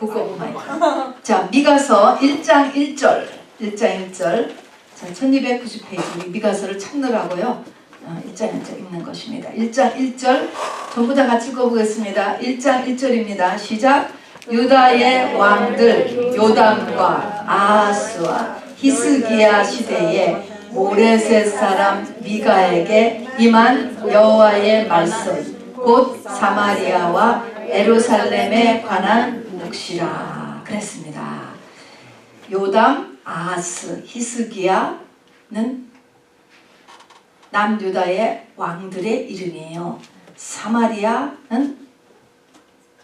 그거 마이크. 자, 미가서 1장 1절. 1장 1절. 자, 1290페이지 미가서를 찾느라고요. 1장 1절 읽는 것입니다. 1장 1절 전부 다 같이 읽어보겠습니다. 1장 1절입니다. 시작. 유다의 왕들 요담과 아하스와 히스기야 시대에 모레셋 사람 미가에게 임한 여호와의 말씀 곧 사마리아와 예루살렘에 관한 묵시라 그랬습니다. 요담, 아하스, 히스기야는 남유다의 왕들의 이름이에요. 사마리아는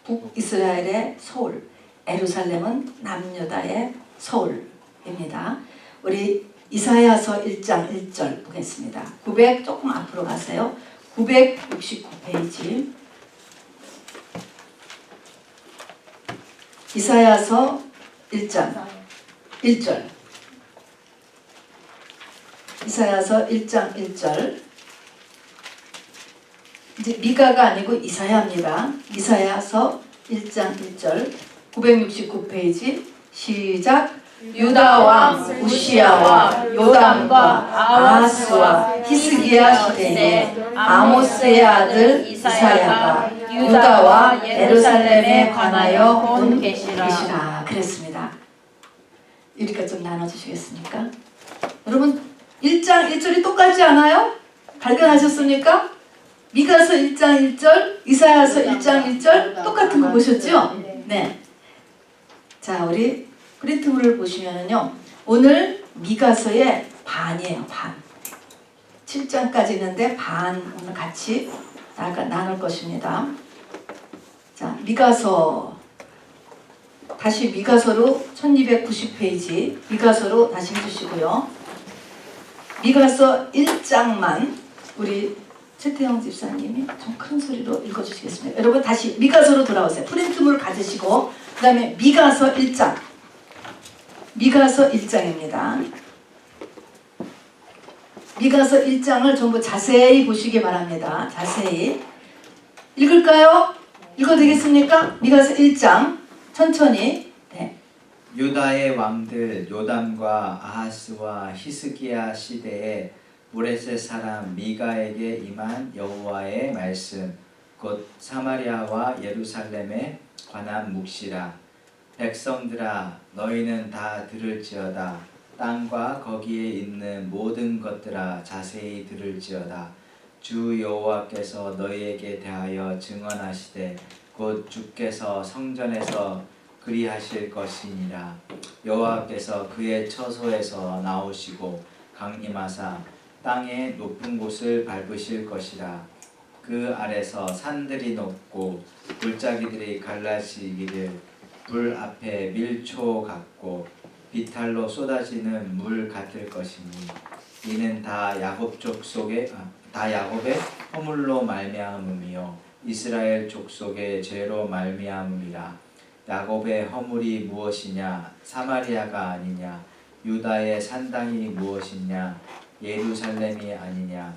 북이스라엘의 서울, 예루살렘은 남유다의 서울입니다. 우리 이사야서 1장 1절 보겠습니다. 900 조금 앞으로 가세요. 969페이지. 이사야서 1장 1절. 이사야서 1장 1절. 이제 미가가 아니고 이사야입니다. 이사야서 1장 1절. 969페이지. 시작. 유다 왕 우시야와 요담과 아하스와 히스기야 시대에 아모스의 아들 이사야가 유다와 예루살렘에 관하여 온 계시라 그랬습니다. 이렇게 좀 나눠주시겠습니까? 여러분 1장 1절이 똑같지 않아요? 발견하셨습니까? 미가서 1장 1절, 이사야서 1장 1절 똑같은 거 보셨죠? 네. 자, 우리 프린트물을 보시면은요. 오늘 미가서의 반이에요. 반. 7장까지 있는데 반 오늘 같이 나눌 것입니다. 자, 미가서 다시 미가서로 1290페이지 미가서로 다시 해주시고요. 미가서 1장만 우리 최태영 집사님이 좀 큰 소리로 읽어주시겠습니다. 여러분 다시 미가서로 돌아오세요. 프린트물 가지시고 그 다음에 미가서 1장 미가서 1장입니다. 미가서 1장을 전부 자세히 보시기 바랍니다. 자세히 읽을까요? 읽어도 되겠습니까? 미가서 1장 천천히. 네. 유다의 왕들 요담과 아하스와 히스기야 시대에 모레셋 사람 미가에게 임한 여호와의 말씀 곧 사마리아와 예루살렘에 관한 묵시라. 백성들아 너희는 다 들을지어다. 땅과 거기에 있는 모든 것들아 자세히 들을지어다. 주 여호와께서 너희에게 대하여 증언하시되 곧 주께서 성전에서 그리하실 것이니라. 여호와께서 그의 처소에서 나오시고 강림하사 땅의 높은 곳을 밟으실 것이라. 그 아래서 산들이 높고 골짜기들이 갈라지기를 불 앞에 밀초 같고 비탈로 쏟아지는 물 같을 것이니 이는 다 야곱 족속의 다 야곱의 허물로 말미암음이요 이스라엘 족속의 죄로 말미암음이라. 야곱의 허물이 무엇이냐? 사마리아가 아니냐? 유다의 산당이 무엇이냐? 예루살렘이 아니냐?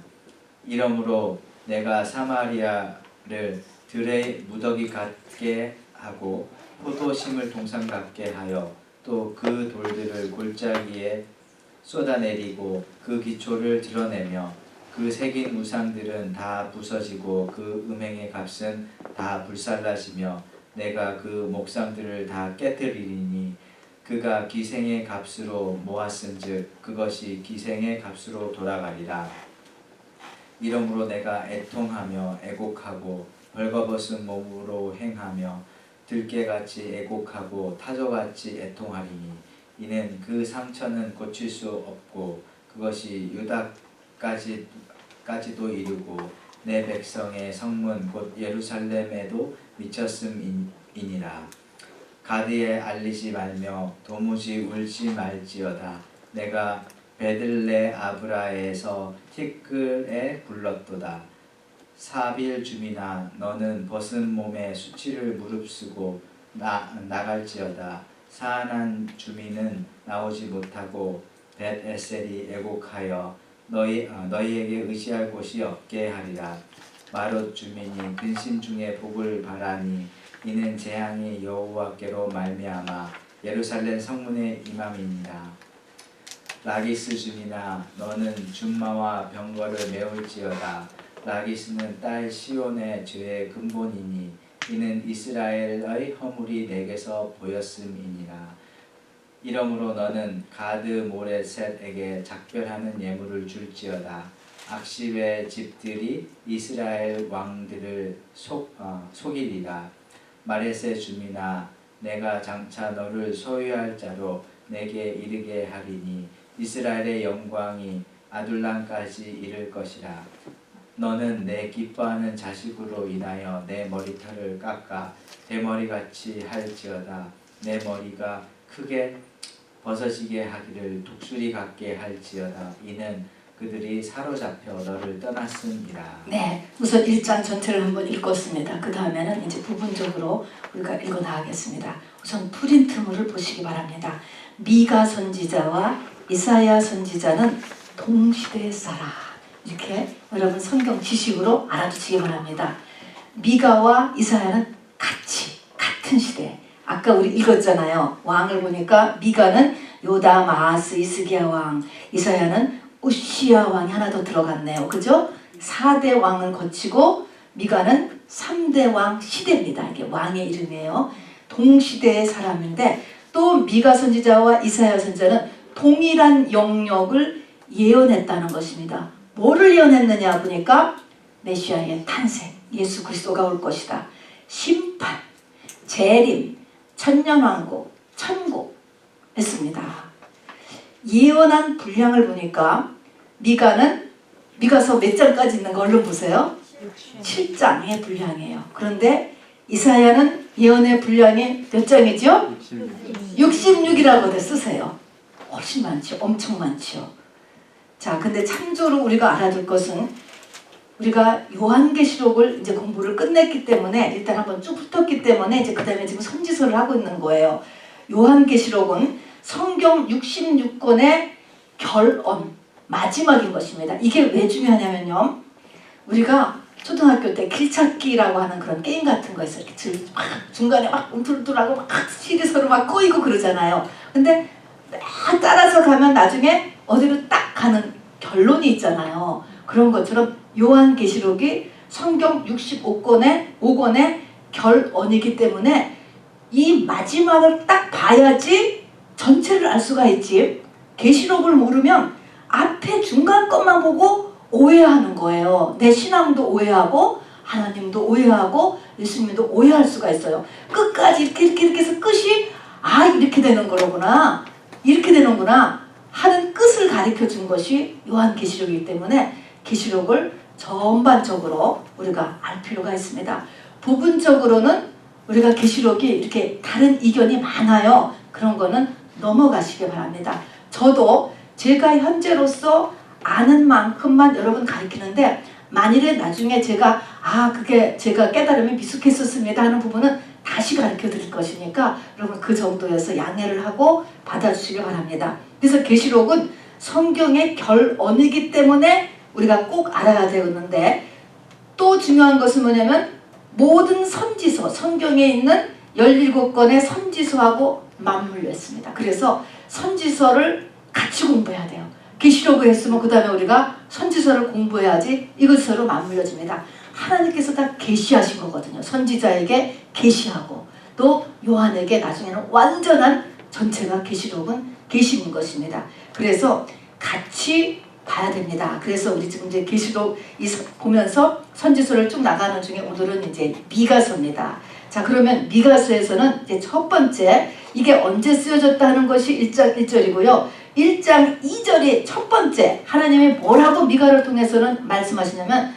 이러므로 내가 사마리아를 들의 무더기 같게 하고 포도심을 동산 같게 하여 또 그 돌들을 골짜기에 쏟아내리고 그 기초를 드러내며 그 새긴 우상들은 다 부서지고 그 음행의 값은 다 불살라지며 내가 그 목상들을 다 깨뜨리리니 그가 기생의 값으로 모았은즉 그것이 기생의 값으로 돌아가리라. 이러므로 내가 애통하며 애곡하고 벌거벗은 몸으로 행하며 들깨같이 애곡하고 타조같이 애통하리니 이는 그 상처는 고칠 수 없고 그것이 유다까지도 이르고 내 백성의 성문 곧 예루살렘에도 미쳤음이니라. 가드에 알리지 말며 도무지 울지 말지어다. 내가 베들레 아브라에서 티끌에 불렀도다. 사빌 주민아 너는 벗은 몸에 수치를 무릅쓰고 나갈지어다. 사안한 주민은 나오지 못하고 벳에셀이 애곡하여 너희에게 의지할 곳이 없게 하리라. 마롯 주민이 근심 중에 복을 바라니 이는 재앙이 여호와께로 말미암아 예루살렘 성문에 임함이니라. 라기스 중이나 너는 준마와 병거를 메울지어다. 라기스는 딸 시온의 죄의 근본이니 이는 이스라엘의 허물이 내게서 보였음이니라. 이러므로 너는 가드 모레셋에게 작별하는 예물을 줄지어다. 악십의 집들이 이스라엘 왕들을 속이리라. 마레세 주민아 내가 장차 너를 소유할 자로 내게 이르게 하리니 이스라엘의 영광이 아둘람까지 이를 것이라. 너는 내 기뻐하는 자식으로 인하여 내 머리털을 깎아 대머리같이 할지어다. 내 머리가 크게 벗어지게 하기를 독수리 같게 할지어다. 이는 그들이 사로잡혀 너를 떠났음이라. 네, 우선 1장 전체를 한번 읽었습니다. 그 다음에는 이제 부분적으로 우리가 읽어 나가겠습니다. 우선 프린트물을 보시기 바랍니다. 미가 선지자와 이사야 선지자는 동시대에 살아. 이렇게 여러분 성경 지식으로 알아두시기 바랍니다. 미가와 이사야는 같은 시대. 아까 우리 읽었잖아요. 왕을 보니까 미가는 요담, 아하스, 이스기야 왕, 이사야는 우시야 왕이 하나 더 들어갔네요. 그죠? 4대 왕을 거치고 미가는 3대 왕 시대입니다. 이게 왕의 이름이에요. 동시대의 사람인데 또 미가 선지자와 이사야 선지자는 동일한 영역을 예언했다는 것입니다. 뭐를 예언했느냐 보니까 메시아의 탄생, 예수 그리스도가 올 것이다. 심판, 재림, 천년왕국, 천국 했습니다. 예언한 분량을 보니까 미가서 몇 장까지 있는 거 얼른 보세요. 7장의 분량이에요. 그런데 이사야는 예언의 분량이 몇 장이죠? 66이라고 쓰세요. 훨씬 많죠. 엄청 많죠. 자, 근데 참조로 우리가 알아둘 것은 우리가 요한계시록을 이제 공부를 끝냈기 때문에 일단 한번 쭉 훑었기 때문에 이제 그 다음에 지금 선지서를 하고 있는 거예요. 요한계시록은 성경 66권의 결언, 마지막인 것입니다. 이게 왜 중요하냐면요. 우리가 초등학교 때 길찾기라고 하는 그런 게임 같은 거 있어요. 이렇게 막 중간에 막 움틀움틀하고 막 시리서로 막 꼬이고 그러잖아요. 근데 막 따라서 가면 나중에 어디로 딱 가는 결론이 있잖아요. 그런 것처럼 요한계시록이 성경 65권의 결언이기 때문에 이 마지막을 딱 봐야지 전체를 알 수가 있지. 계시록을 모르면 앞에 중간 것만 보고 오해하는 거예요. 내 신앙도 오해하고 하나님도 오해하고 예수님도 오해할 수가 있어요. 끝까지 이렇게 해서 끝이 이렇게 되는 거로구나. 이렇게 되는구나 하는 끝을 가르쳐 준 것이 요한계시록이기 때문에 계시록을 전반적으로 우리가 알 필요가 있습니다. 부분적으로는 우리가 계시록이 이렇게 다른 이견이 많아요. 그런 거는 넘어가시기 바랍니다. 저도 제가 현재로서 아는 만큼만 여러분 가르치는데 만일에 나중에 제가 그게 제가 깨달음이 미숙했었습니다 하는 부분은 다시 가르쳐 드릴 것이니까 여러분 그 정도에서 양해를 하고 받아주시기 바랍니다. 그래서 계시록은 성경의 결언이기 때문에 우리가 꼭 알아야 되는데 또 중요한 것은 뭐냐면 모든 선지서, 성경에 있는 17권의 선지서하고 맞물려 있습니다. 그래서 선지서를 같이 공부해야 돼요. 계시록을 했으면 그 다음에 우리가 선지서를 공부해야지 이것으로 맞물려집니다. 하나님께서 다 계시하신 거거든요. 선지자에게 계시하고 또 요한에게 나중에는 완전한 전체가 계시록은 계시인 것입니다. 그래서 같이 봐야 됩니다. 그래서 우리 지금 이제 계시록 보면서 선지서를 쭉 나가는 중에 오늘은 이제 미가서입니다. 자, 그러면 미가서에서는 이제 첫 번째 이게 언제 쓰여졌다 하는 것이 1장 1절이고요. 1장 2절이 첫 번째 하나님이 뭐라고 미가를 통해서는 말씀하시냐면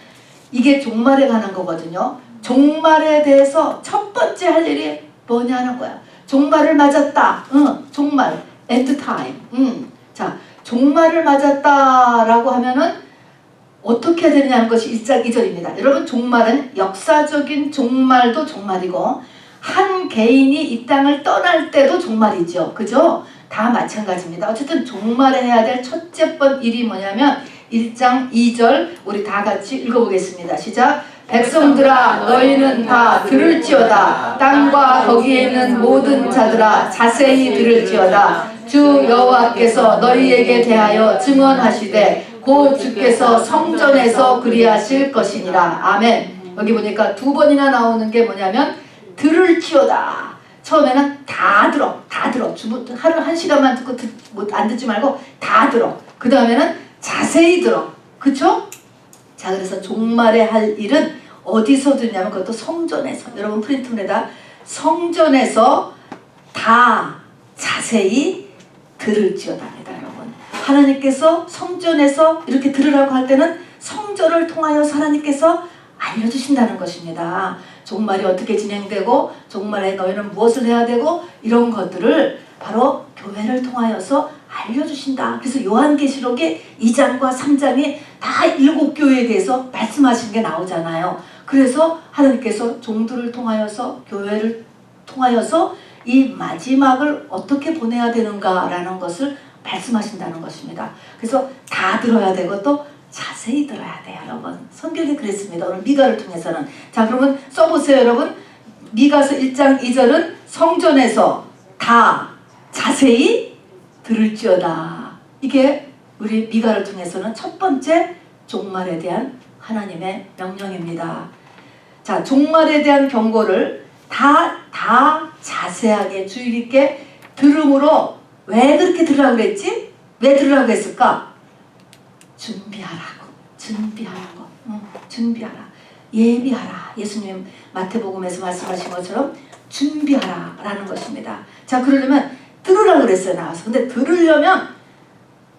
이게 종말에 관한 거거든요. 종말에 대해서 첫 번째 할 일이 뭐냐는 거야. 종말을 맞았다. 종말. end time. 자, 종말을 맞았다라고 하면은 어떻게 해야 되느냐는 것이 1장 2절입니다. 여러분 종말은 역사적인 종말도 종말이고 한 개인이 이 땅을 떠날 때도 종말이죠. 그죠? 다 마찬가지입니다. 어쨌든 종말에 해야 될 첫째 번 일이 뭐냐면 1장 2절 우리 다 같이 읽어보겠습니다. 시작. 백성들아 너희는 다 들을지어다. 땅과 거기에 있는 모든 자들아 자세히 들을지어다. 주 여호와께서 너희에게 대하여 증언하시되 곧 주께서 성전에서 그리하실 것이니라. 아멘. 여기 보니까 두 번이나 나오는 게 뭐냐면 들을지어다. 처음에는 다 들어. 하루 1시간만 듣고 안 듣지 말고 다 들어. 그 다음에는 자세히 들어. 그쵸? 자, 그래서 종말에 할 일은 어디서 듣냐면 그것도 성전에서. 여러분 프린트문에다 성전에서 다 자세히 들을지어다입니다. 여러분 하나님께서 성전에서 이렇게 들으라고 할 때는 성전을 통하여서 하나님께서 알려주신다는 것입니다. 종말이 어떻게 진행되고 종말에 너희는 무엇을 해야 되고 이런 것들을 바로 교회를 통하여서 알려주신다. 그래서 요한계시록의 2장과 3장이 다 7교회에 대해서 말씀하신 게 나오잖아요. 그래서 하나님께서 종들을 통하여서 교회를 통하여서 이 마지막을 어떻게 보내야 되는가라는 것을 말씀하신다는 것입니다. 그래서 다 들어야 되고 또 자세히 들어야 돼요. 여러분 성경이 그랬습니다. 오늘 미가를 통해서는. 자, 그러면 써보세요. 여러분 미가서 1장 2절은 성전에서 다 자세히 들을지어다. 이게 우리 미가를 통해서는 첫 번째 종말에 대한 하나님의 명령입니다. 자, 종말에 대한 경고를 다 자세하게 주의 깊게 들음으로. 왜 그렇게 들으라고 그랬지? 왜 들으라고 했을까? 준비하라고. 준비하라. 예비하라. 예수님 마태복음에서 말씀하신 것처럼 준비하라 라는 것입니다. 자, 그러려면 들으라고 그랬어요. 나와서. 근데 들으려면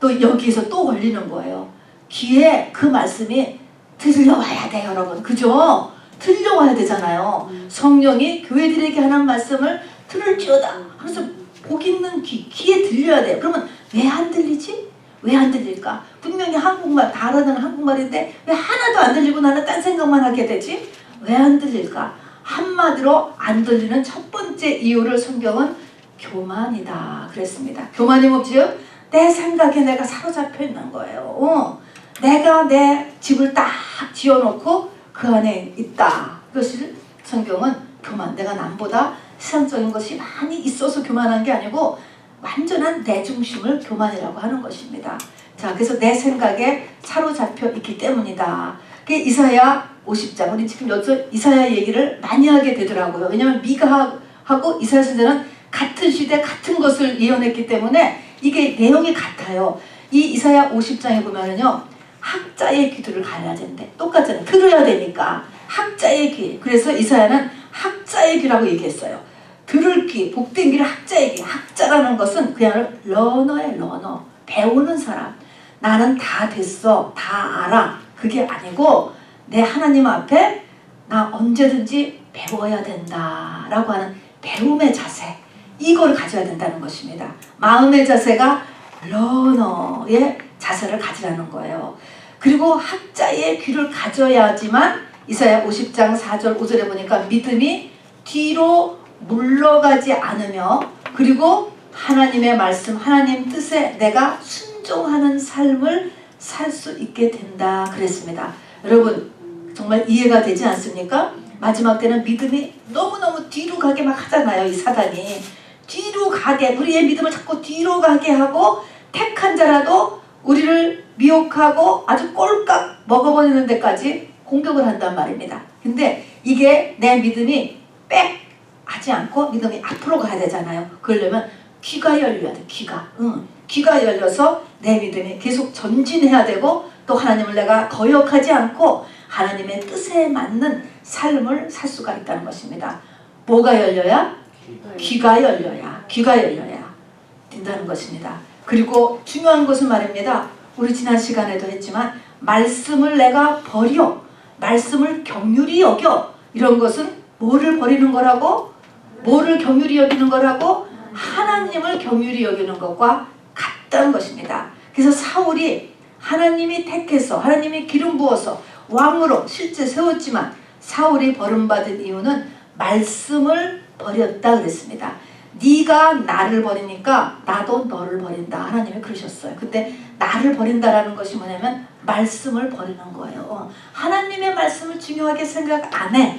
또 여기서 또 걸리는 거예요. 귀에 그 말씀이 들려와야 돼요. 여러분 그죠? 들려와야 되잖아요. 성령이 교회들에게 하는 말씀을 들을지어다. 그래서 복 있는 귀에 들려야 돼요. 그러면 왜 안 들리지? 왜 안 들릴까? 분명히 한국말 다 알아듣는 한국말인데 왜 하나도 안 들리고 나는 딴 생각만 하게 되지? 왜 안 들릴까? 한마디로 안 들리는 첫 번째 이유를 성경은 교만이다 그랬습니다. 교만이 뭐지요? 내 생각에 내가 사로잡혀 있는 거예요. 내가 내 집을 딱 지어놓고 그 안에 있다. 그것을 성경은 교만. 내가 남보다 세상적인 것이 많이 있어서 교만한 게 아니고 완전한 내 중심을 교만이라고 하는 것입니다. 자, 그래서 내 생각에 사로잡혀 있기 때문이다. 그게 이사야 50장. 우리 지금 여기서 이사야 얘기를 많이 하게 되더라고요. 왜냐하면 미가하고 이사야 선지자는 같은 시대 같은 것을 예언했기 때문에 이게 내용이 같아요. 이 이사야 50장에 보면은요, 학자의 귀들을 가려야 된대. 똑같잖아요. 들어야 되니까. 학자의 귀. 그래서 이사야는 학자의 귀라고 얘기했어요. 들을 귀, 복된 귀를 학자의 귀. 학자라는 것은 그냥 러너의 러너. 배우는 사람. 나는 다 됐어. 다 알아. 그게 아니고 내 하나님 앞에 나 언제든지 배워야 된다 라고 하는 배움의 자세. 이걸 가져야 된다는 것입니다. 마음의 자세가 러너의 자세를 가지라는 거예요. 그리고 학자의 귀를 가져야지만 이사야 50장 4절 5절에 보니까 믿음이 뒤로 물러가지 않으며 그리고 하나님의 말씀 하나님 뜻에 내가 순종하는 삶을 살 수 있게 된다 그랬습니다. 여러분 정말 이해가 되지 않습니까? 마지막 때는 믿음이 너무너무 뒤로 가게 막 하잖아요. 이 사단이 뒤로 가게, 우리의 믿음을 자꾸 뒤로 가게 하고 택한 자라도 우리를 미혹하고 아주 꼴깍 먹어버리는 데까지 공격을 한단 말입니다. 근데 이게 내 믿음이 빽 하지 않고 믿음이 앞으로 가야 되잖아요. 그러려면 귀가 열려야 돼. 귀가 열려서 내 믿음이 계속 전진해야 되고 또 하나님을 내가 거역하지 않고 하나님의 뜻에 맞는 삶을 살 수가 있다는 것입니다. 뭐가 열려야? 귀가 열려야 된다는 것입니다. 그리고 중요한 것은 말입니다. 우리 지난 시간에도 했지만 말씀을 내가 버려, 말씀을 경률이 여겨. 이런 것은 뭐를 버리는 거라고? 뭐를 경률이 여기는 거라고? 하나님을 경률이 여기는 것과 같다는 것입니다. 그래서 사울이 하나님이 택해서 하나님이 기름 부어서 왕으로 실제 세웠지만 사울이 버림받은 이유는 말씀을 버렸다 그랬습니다. 네가 나를 버리니까 나도 너를 버린다. 하나님이 그러셨어요. 근데 나를 버린다라는 것이 뭐냐면 말씀을 버리는 거예요. 하나님의 말씀을 중요하게 생각 안 해.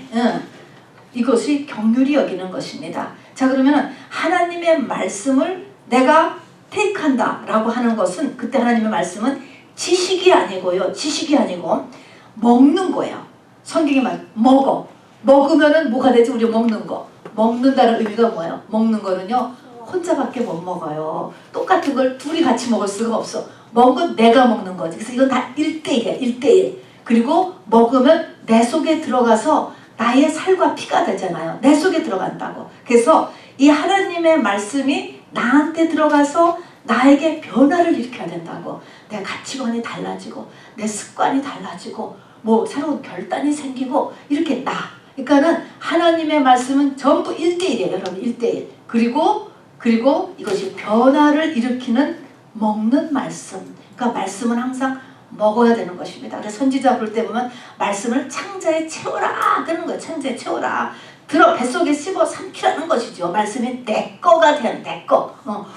이것이 긍휼히 여기는 것입니다. 자, 그러면 하나님의 말씀을 내가 테이크한다 라고 하는 것은, 그때 하나님의 말씀은 지식이 아니고요. 지식이 아니고 먹는 거예요. 성경이 먹어. 먹으면은 뭐가 되지? 우리 먹는 거. 먹는다는 의미가 뭐예요? 먹는 거는요, 혼자밖에 못 먹어요. 똑같은 걸 둘이 같이 먹을 수가 없어. 먹은 건 내가 먹는 거지. 그래서 이건 다 1대1이야. 1대1. 그리고 먹으면 내 속에 들어가서 나의 살과 피가 되잖아요. 내 속에 들어간다고. 그래서 이 하나님의 말씀이 나한테 들어가서 나에게 변화를 일으켜야 된다고. 내 가치관이 달라지고 내 습관이 달라지고 뭐 새로운 결단이 생기고 이렇게 나. 그러니까는 하나님의 말씀은 전부 1대1이에요. 여러분 1대1. 그리고 이것이 변화를 일으키는 먹는 말씀. 그러니까 말씀은 항상 먹어야 되는 것입니다. 그래서 선지자 볼 때 보면 말씀을 창자에 채워라 그러는 거예요. 창자에 채워라. 뱃속에 씹어 삼키라는 것이죠. 말씀이 내 거가 되는 내 거.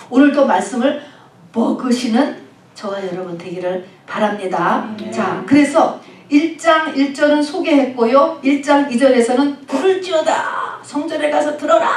오늘도 말씀을 먹으시는 저와 여러분 되기를 바랍니다. 자, 그래서 1장 1절은 소개했고요. 1장 2절에서는 들을지어다. 성전에 가서 들어라.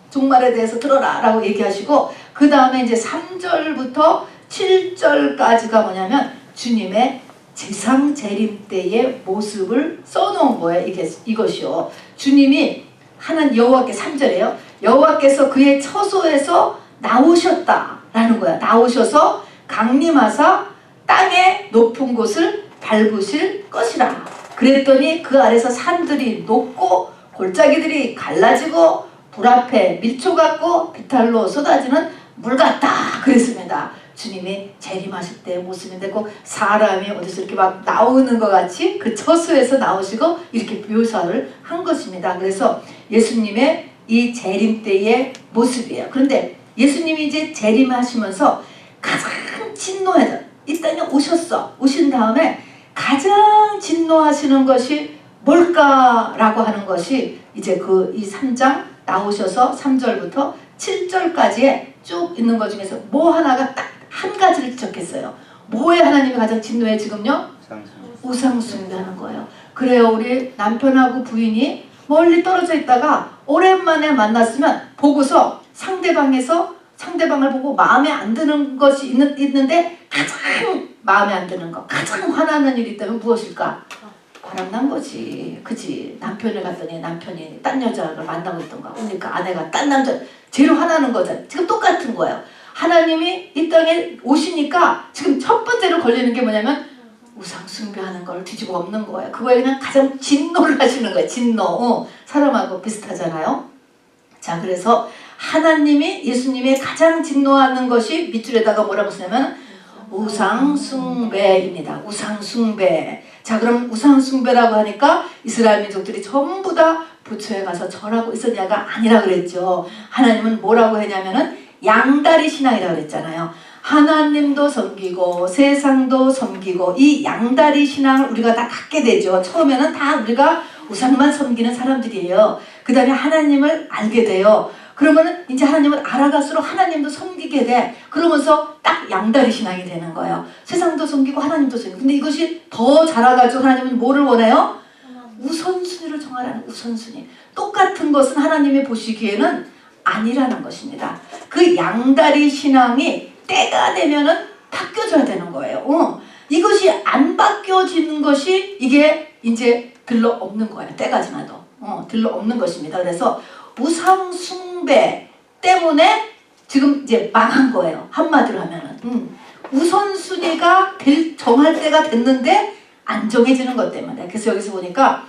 종말에 대해서 들어라 라고 얘기하시고, 그 다음에 이제 3절부터 7절까지가 뭐냐면 주님의 지상 재림 때의 모습을 써놓은 거예요. 이것이요. 주님이 하나님 여호와께 3절에요. 여호와께서 그의 처소에서 나오셨다라는 거야. 나오셔서 강림하사 땅의 높은 곳을 밟으실 것이라. 그랬더니 그 아래서 산들이 녹고 골짜기들이 갈라지고 불 앞에 밀초 같고 비탈로 쏟아지는 물 같다 그랬습니다. 주님이 재림하실 때의 모습인데 꼭 사람이 어디서 이렇게 막 나오는 것 같이 그 처소에서 나오시고 이렇게 묘사를 한 것입니다. 그래서 예수님의 이 재림 때의 모습이에요. 그런데 예수님이 이제 재림하시면서 가장 진노해서 이 땅에 오신 다음에 가장 진노하시는 것이 뭘까라고 하는 것이 이제 이 3장 나오셔서 3절부터 7절까지에 쭉 있는 것 중에서 뭐 하나가 딱 한 가지를 지적했어요. 뭐에 하나님이 가장 진노해 지금요? 우상 숭배하는 거예요. 그래요. 우리 남편하고 부인이 멀리 떨어져 있다가 오랜만에 만났으면 보고서 상대방을 보고 마음에 안 드는 것이 있는데 가장 마음에 안 드는 거, 가장 화나는 일이 있다면 무엇일까? 바람난 거지. 그지? 남편을 갔더니 남편이 딴 여자를 만나고 있던가. 그러니까 아내가 딴 남자, 제일 화나는 거잖아. 지금 똑같은 거예요. 하나님이 이 땅에 오시니까 지금 첫 번째로 걸리는 게 뭐냐면 우상 숭배하는 걸 뒤집어 엎는 거예요. 그거에 그냥 가장 진노를 하시는 거예요. 진노. 사람하고 비슷하잖아요. 자, 그래서 예수님이 가장 진노하는 것이 밑줄에다가 뭐라고 쓰냐면 우상숭배입니다. 우상숭배. 자, 그럼 우상숭배라고 하니까 이스라엘 민족들이 전부 다 부처에 가서 절하고 있었냐가 아니라 그랬죠. 하나님은 뭐라고 했냐면은 양다리 신앙이라고 그랬잖아요. 하나님도 섬기고 세상도 섬기고 이 양다리 신앙을 우리가 다 갖게 되죠. 처음에는 다 우리가 우상만 섬기는 사람들이에요. 그 다음에 하나님을 알게 돼요. 그러면은 이제 하나님을 알아갈수록 하나님도 섬기게 돼. 그러면서 딱 양다리 신앙이 되는 거예요. 세상도 섬기고 하나님도 섬기고. 근데 이것이 더 자라가지고 하나님은 뭐를 원해요? 우선순위를 정하라는 우선순위. 똑같은 것은 하나님이 보시기에는 아니라는 것입니다. 그 양다리 신앙이 때가 되면은 바뀌어져야 되는 거예요. 이것이 안 바뀌어지는 것이 이게 이제 들러 없는 거예요. 때가 지나도. 들러 없는 것입니다. 그래서 우상 숭배 때문에 지금 이제 망한 거예요. 한마디로 하면은. 우선순위가 정할 때가 됐는데 안 정해지는 것 때문에. 그래서 여기서 보니까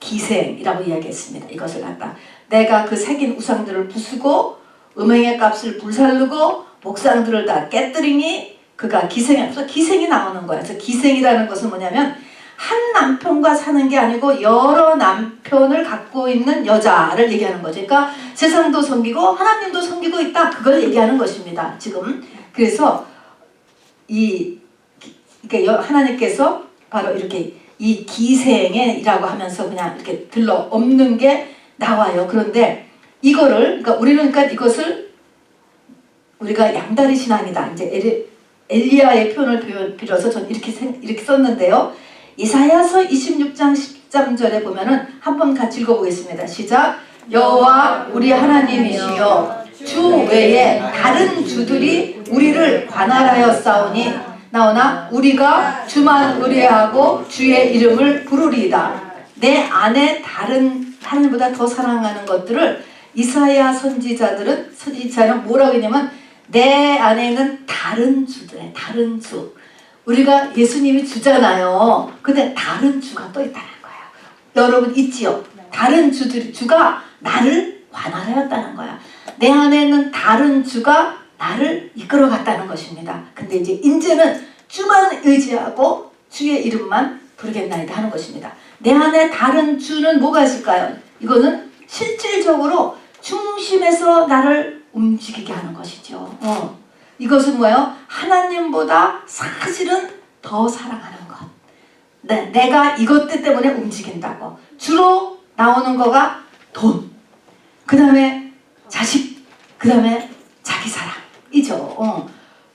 기생이라고 이야기했습니다. 이것을 갖다 내가 그 새긴 우상들을 부수고 음행의 값을 불살르고 목상들을 다 깨뜨리니 그가 기생이 나오는 거예요. 그래서 기생이라는 것은 뭐냐면 한 남편과 사는 게 아니고 여러 남편을 갖고 있는 여자를 얘기하는 거죠. 그러니까 세상도 섬기고 하나님도 섬기고 있다. 그걸 얘기하는 것입니다. 지금. 그래서 그러니까 하나님께서 바로 이렇게 이 기생이라고 하면서 그냥 이렇게 들러 없는 게 나와요. 그런데 그러니까 우리는 이것을 우리가 양다리 신앙이다. 이제 엘리야의 표현을 빌어서 전 이렇게 썼는데요. 이사야서 26장 13절에 보면은 한번 같이 읽어보겠습니다. 시작. 여호와 우리 하나님이시여 주 외에 다른 주들이 우리를 관할하여 싸우니 나오나 우리가 주만 의뢰하고 주의 이름을 부르리이다. 내 안에 다른 하나님보다 더 사랑하는 것들을 이사야 선지자는 뭐라고 했냐면 내 안에 있는 다른 주들, 다른 주. 우리가 예수님이 주잖아요. 근데 다른 주가 또 있다는 거야. 여러분 있지요? 다른 주가 나를 관할하였다는 거야. 내 안에 있는 다른 주가 나를 이끌어갔다는 것입니다. 근데 이제는 주만 의지하고 주의 이름만 부르겠나이다 하는 것입니다. 내 안에 다른 주는 뭐가 있을까요? 이거는 실질적으로 중심에서 나를 움직이게 하는 것이죠. 이것은 뭐예요? 하나님보다 사실은 더 사랑하는 것. 네, 내가 이것 때문에 움직인다고. 주로 나오는 거가 돈, 그 다음에 자식, 그 다음에 자기 사랑이죠.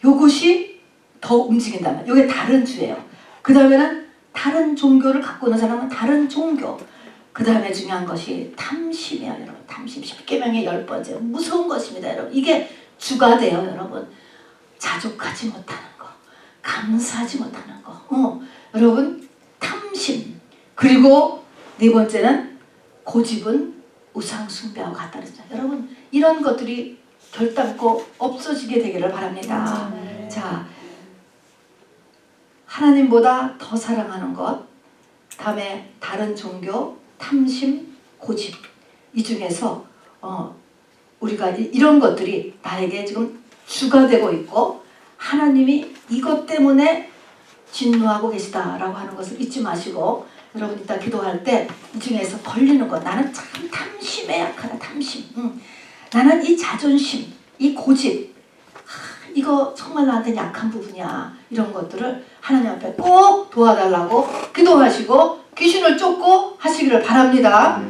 요것이 더 움직인다면 이게 다른 주예요. 그 다음에는 다른 종교를 갖고 있는 사람은 다른 종교. 그 다음에 중요한 것이 탐심이에요, 여러분. 탐심 10계명의 10번째 무서운 것입니다, 여러분. 이게 주가 돼요, 여러분. 자족하지 못하는 거, 감사하지 못하는 거. 여러분 탐심. 그리고 네 번째는 고집은 우상 숭배와 같다 그랬잖아요. 여러분 이런 것들이 결단코 없어지게 되기를 바랍니다. 자, 하나님보다 더 사랑하는 것, 다음에 다른 종교, 탐심, 고집. 이 중에서 우리가 이런 것들이 나에게 지금 주가 되고 있고 하나님이 이것 때문에 진노하고 계시다라고 하는 것을 잊지 마시고, 여러분 이따 기도할 때 이 중에서 걸리는 것, 나는 참 탐심에 약하다. 탐심. 나는 이 자존심, 이 고집, 이거 정말 나한테 약한 부분이야. 이런 것들을 하나님 앞에 꼭 도와달라고 기도하시고 귀신을 쫓고 하시기를 바랍니다.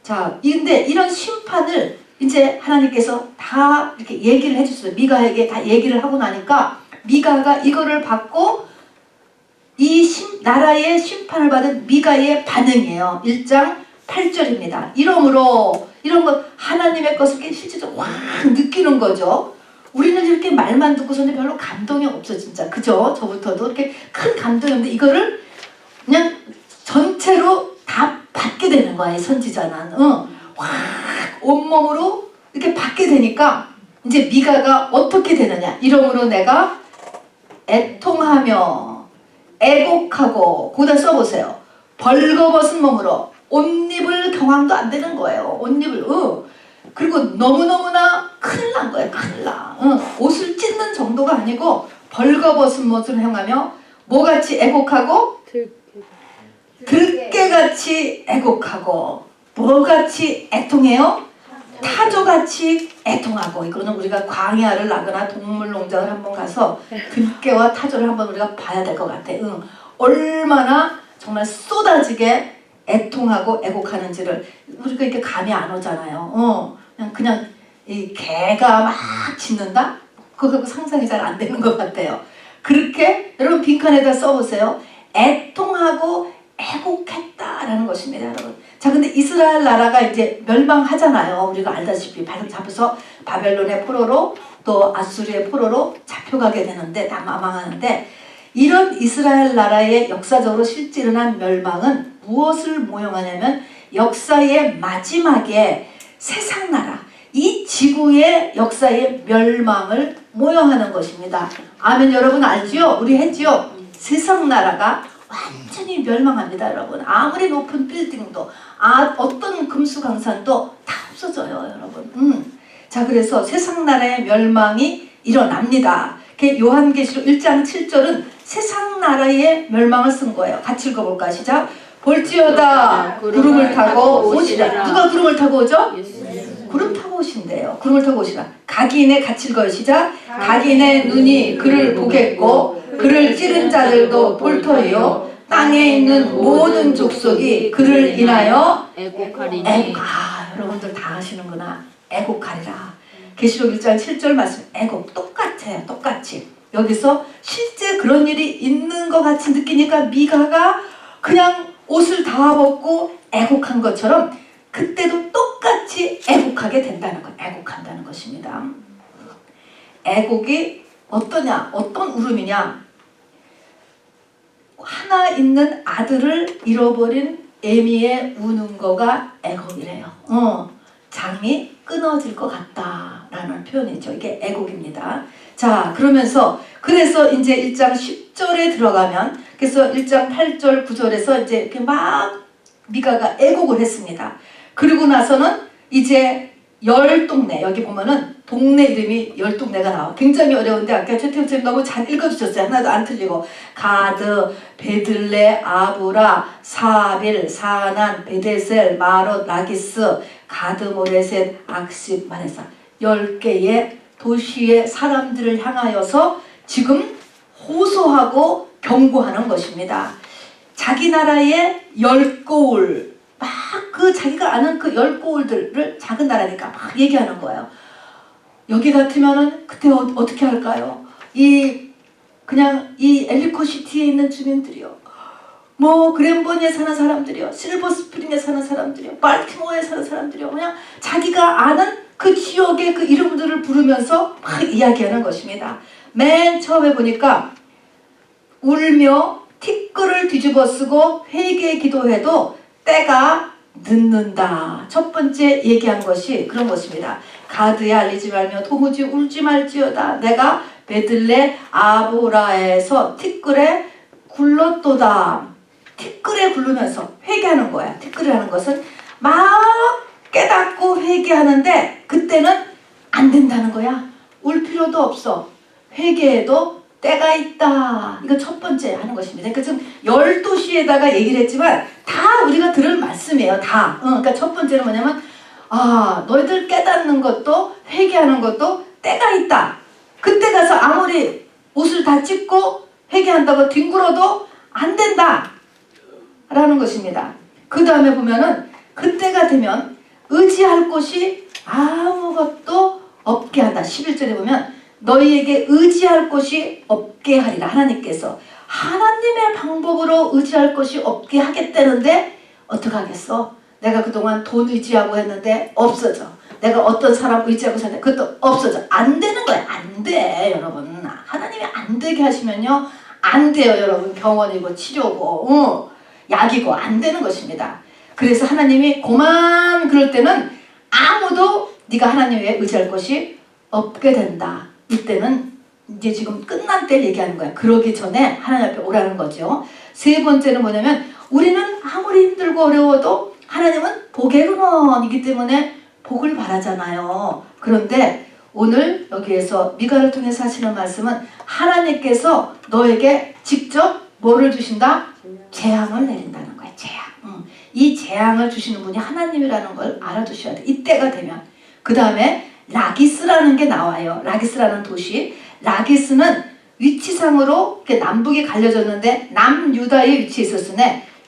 자, 근데 이런 심판을 이제 하나님께서 다 이렇게 얘기를 해주셨어요. 미가에게 다 얘기를 하고 나니까 미가가 이거를 받고 이 나라의 심판을 받은 미가의 반응이에요. 1장 8절입니다. 이러므로 이런 것 하나님의 것을 실제적으로 확 느끼는 거죠. 우리는 이렇게 말만 듣고서는 별로 감동이 없어 진짜. 그죠? 저부터도 이렇게 큰 감동이 없는데 이거를 그냥 전체로 다 받게 되는 거야. 이 선지자는. 확 온몸으로 이렇게 받게 되니까 이제 미가가 어떻게 되느냐. 이러므로 내가 애통하며 애곡하고, 거기다 써보세요. 벌거벗은 몸으로 옷 입을 경황도 안 되는 거예요. 옷 입을. 그리고 너무너무나 큰일 난 거예요. 큰일 나. 옷을 찢는 정도가 아니고 벌거벗은 모습을 행하며 뭐같이 애곡하고? 들깨같이 애곡하고. 뭐같이 애통해요? 타조같이 애통하고. 이거는 우리가 광야를 나거나 동물농장을 한번 가서 들깨와 타조를 한번 우리가 봐야 될 것 같아. 얼마나 정말 쏟아지게 애통하고 애곡하는지를 우리가 이렇게 감이 안 오잖아요. 그냥 이 개가 막 짖는다? 그거 상상이 잘 안 되는 것 같아요. 그렇게 여러분 빈칸에다 써보세요. 애통하고 애곡했다라는 것입니다, 여러분. 자, 근데 이스라엘 나라가 이제 멸망하잖아요. 우리가 알다시피 잡혀서 바벨론의 포로로 또 아수르의 포로로 잡혀가게 되는데 다 망하는데, 이런 이스라엘 나라의 역사적으로 실제 일어난 멸망은 무엇을 모형하냐면 역사의 마지막에 세상 나라, 이 지구의 역사의 멸망을 모형하는 것입니다. 아멘. 여러분 알지요? 우리 했지요? 세상 나라가 완전히 멸망합니다, 여러분. 아무리 높은 빌딩도 어떤 금수강산도 다 없어져요, 여러분. 자, 그래서 세상 나라의 멸망이 일어납니다. 요한계시록 1장 7절은 세상 나라의 멸망을 쓴 거예요. 같이 읽어볼까? 시작. 볼지어다 구름을 타고 오시라. 누가 구름을 타고 오죠? 구름 타고 오신대요. 구름을 타고 오시라. 각인의 같이 읽어요. 시작. 각인의 눈이 그를 보겠고 그를 찌른 자들도 볼 터이요 땅에 있는 모든 족속이 그를 인하여 애곡하리니. 여러분들 다 아시는구나. 애곡하리라. 계시록 1장 7절 말씀. 애곡 똑같아요. 똑같이. 여기서 실제 그런 일이 있는 것 같이 느끼니까 미가가 그냥 옷을 다 벗고 애곡한 것처럼 그때도 똑같이 애곡하게 된다는 것, 애곡한다는 것입니다. 애곡이 어떠냐, 어떤 울음이냐. 하나 있는 아들을 잃어버린 애미의 우는 거가 애곡이래요. 장이 끊어질 것 같다라는 표현이죠. 이게 애곡입니다. 자, 그래서 이제 1장 10절에 들어가면, 그래서 1장 8절 9절에서 이제 이렇게 막 미가가 애곡을 했습니다. 그리고 나서는 이제 열 동네, 여기 보면은 동네 이름이 열 동네가 나와. 굉장히 어려운데 아까 최태훈 너무 잘 읽어주셨어요. 하나도 안 틀리고. 가드, 베들레, 아브라, 사빌, 사난, 베데셀, 마롯, 라기스, 가드, 모레셋, 악십, 마네사. 10개의 도시의 사람들을 향하여서 지금 호소하고 경고하는 것입니다. 자기 나라의 10고울, 막 그 자기가 아는 그 10고울들을 작은 나라니까 막 얘기하는 거예요. 여기 같으면은 그때 어떻게 할까요? 그냥 이 엘리코 시티에 있는 주민들이요, 뭐 그랜버니에 사는 사람들이요, 실버 스프링에 사는 사람들이요, 발티모어에 사는 사람들이요, 그냥 자기가 아는 그 지역의 그 이름들을 부르면서 막 이야기하는 것입니다. 맨 처음에 보니까 울며 티끌을 뒤집어 쓰고 회개 기도해도 때가 늦는다. 첫 번째 얘기한 것이 그런 것입니다. 가드에 알리지 말며 도무지 울지 말지어다. 내가 베들레 아보라에서 티끌에 굴렀도다. 티끌에 굴르면서 회개하는 거야. 티끌이라는 것은 막 깨닫고 회개하는데 그때는 안 된다는 거야. 울 필요도 없어. 회개해도 때가 있다. 이거 첫 번째 하는 것입니다. 그러니까 지금 10도시에다가 얘기를 했지만 다 우리가 들을 말씀이에요. 다. 그러니까 첫 번째는 뭐냐면 너희들 깨닫는 것도 회개하는 것도 때가 있다. 그때 가서 아무리 옷을 다 찢고 회개한다고 뒹굴어도 안 된다 라는 것입니다. 그 다음에 보면은 그때가 되면 의지할 곳이 아무것도 없게 한다. 11절에 보면 너희에게 의지할 곳이 없게 하리라. 하나님께서 하나님의 방법으로 의지할 것이 없게 하겠다는데 어떡하겠어? 내가 그동안 돈 의지하고 했는데 없어져. 내가 어떤 사람 의지하고 살는데 그것도 없어져. 안 되는 거야. 안 돼, 여러분. 하나님이 안 되게 하시면요, 안 돼요, 여러분. 병원이고 치료고 약이고 안 되는 것입니다. 그래서 하나님이 그럴 때는 아무도 네가 하나님 외에 의지할 것이 없게 된다. 이때는 이제 지금 끝난 때 얘기하는 거야. 그러기 전에 하나님 앞에 오라는 거죠. 세 번째는 뭐냐면 우리는 아무리 힘들고 어려워도 하나님은 복의 근원이기 때문에 복을 바라잖아요. 그런데 오늘 여기에서 미가를 통해서 하시는 말씀은 하나님께서 너에게 직접 뭐를 주신다? 재앙을 내린다는 거야. 재앙. 이 재앙을 주시는 분이 하나님이라는 걸 알아두셔야 돼. 이때가 되면. 그 다음에 라기스라는 게 나와요. 라기스라는 도시. 라기스는 위치상으로 남북이 갈려졌는데 남유다에 위치해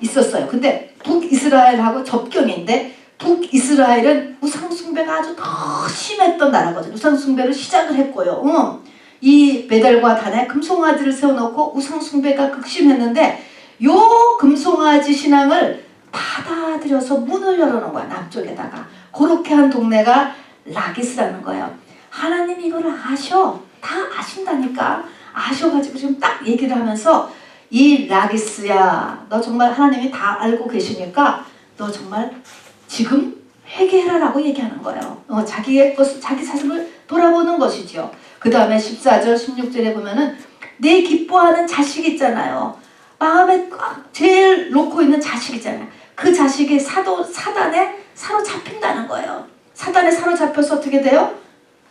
있었어요. 근데 북이스라엘하고 접경인데 북이스라엘은 우상숭배가 아주 더 심했던 나라거든요. 우상숭배를 시작을 했고요. 이 베델과 단에 금송아지를 세워놓고 우상숭배가 극심했는데 요 금송아지 신앙을 받아들여서 문을 열어놓은 거야. 남쪽에다가. 그렇게 한 동네가 라기스라는 거예요. 하나님이 이거를 아셔. 다 아신다니까. 아셔가지고 지금 딱 얘기를 하면서 이 라기스야, 너 정말 하나님이 다 알고 계시니까 너 정말 지금 회개해라 라고 얘기하는 거예요. 자기 자신을 돌아보는 것이죠. 그 다음에 14절 16절에 보면은 내 기뻐하는 자식 있잖아요. 마음에 제일 놓고 있는 자식 있잖아요. 그 자식이 사단에 사로잡힌다는 거예요. 사단에 사로잡혀서 어떻게 돼요?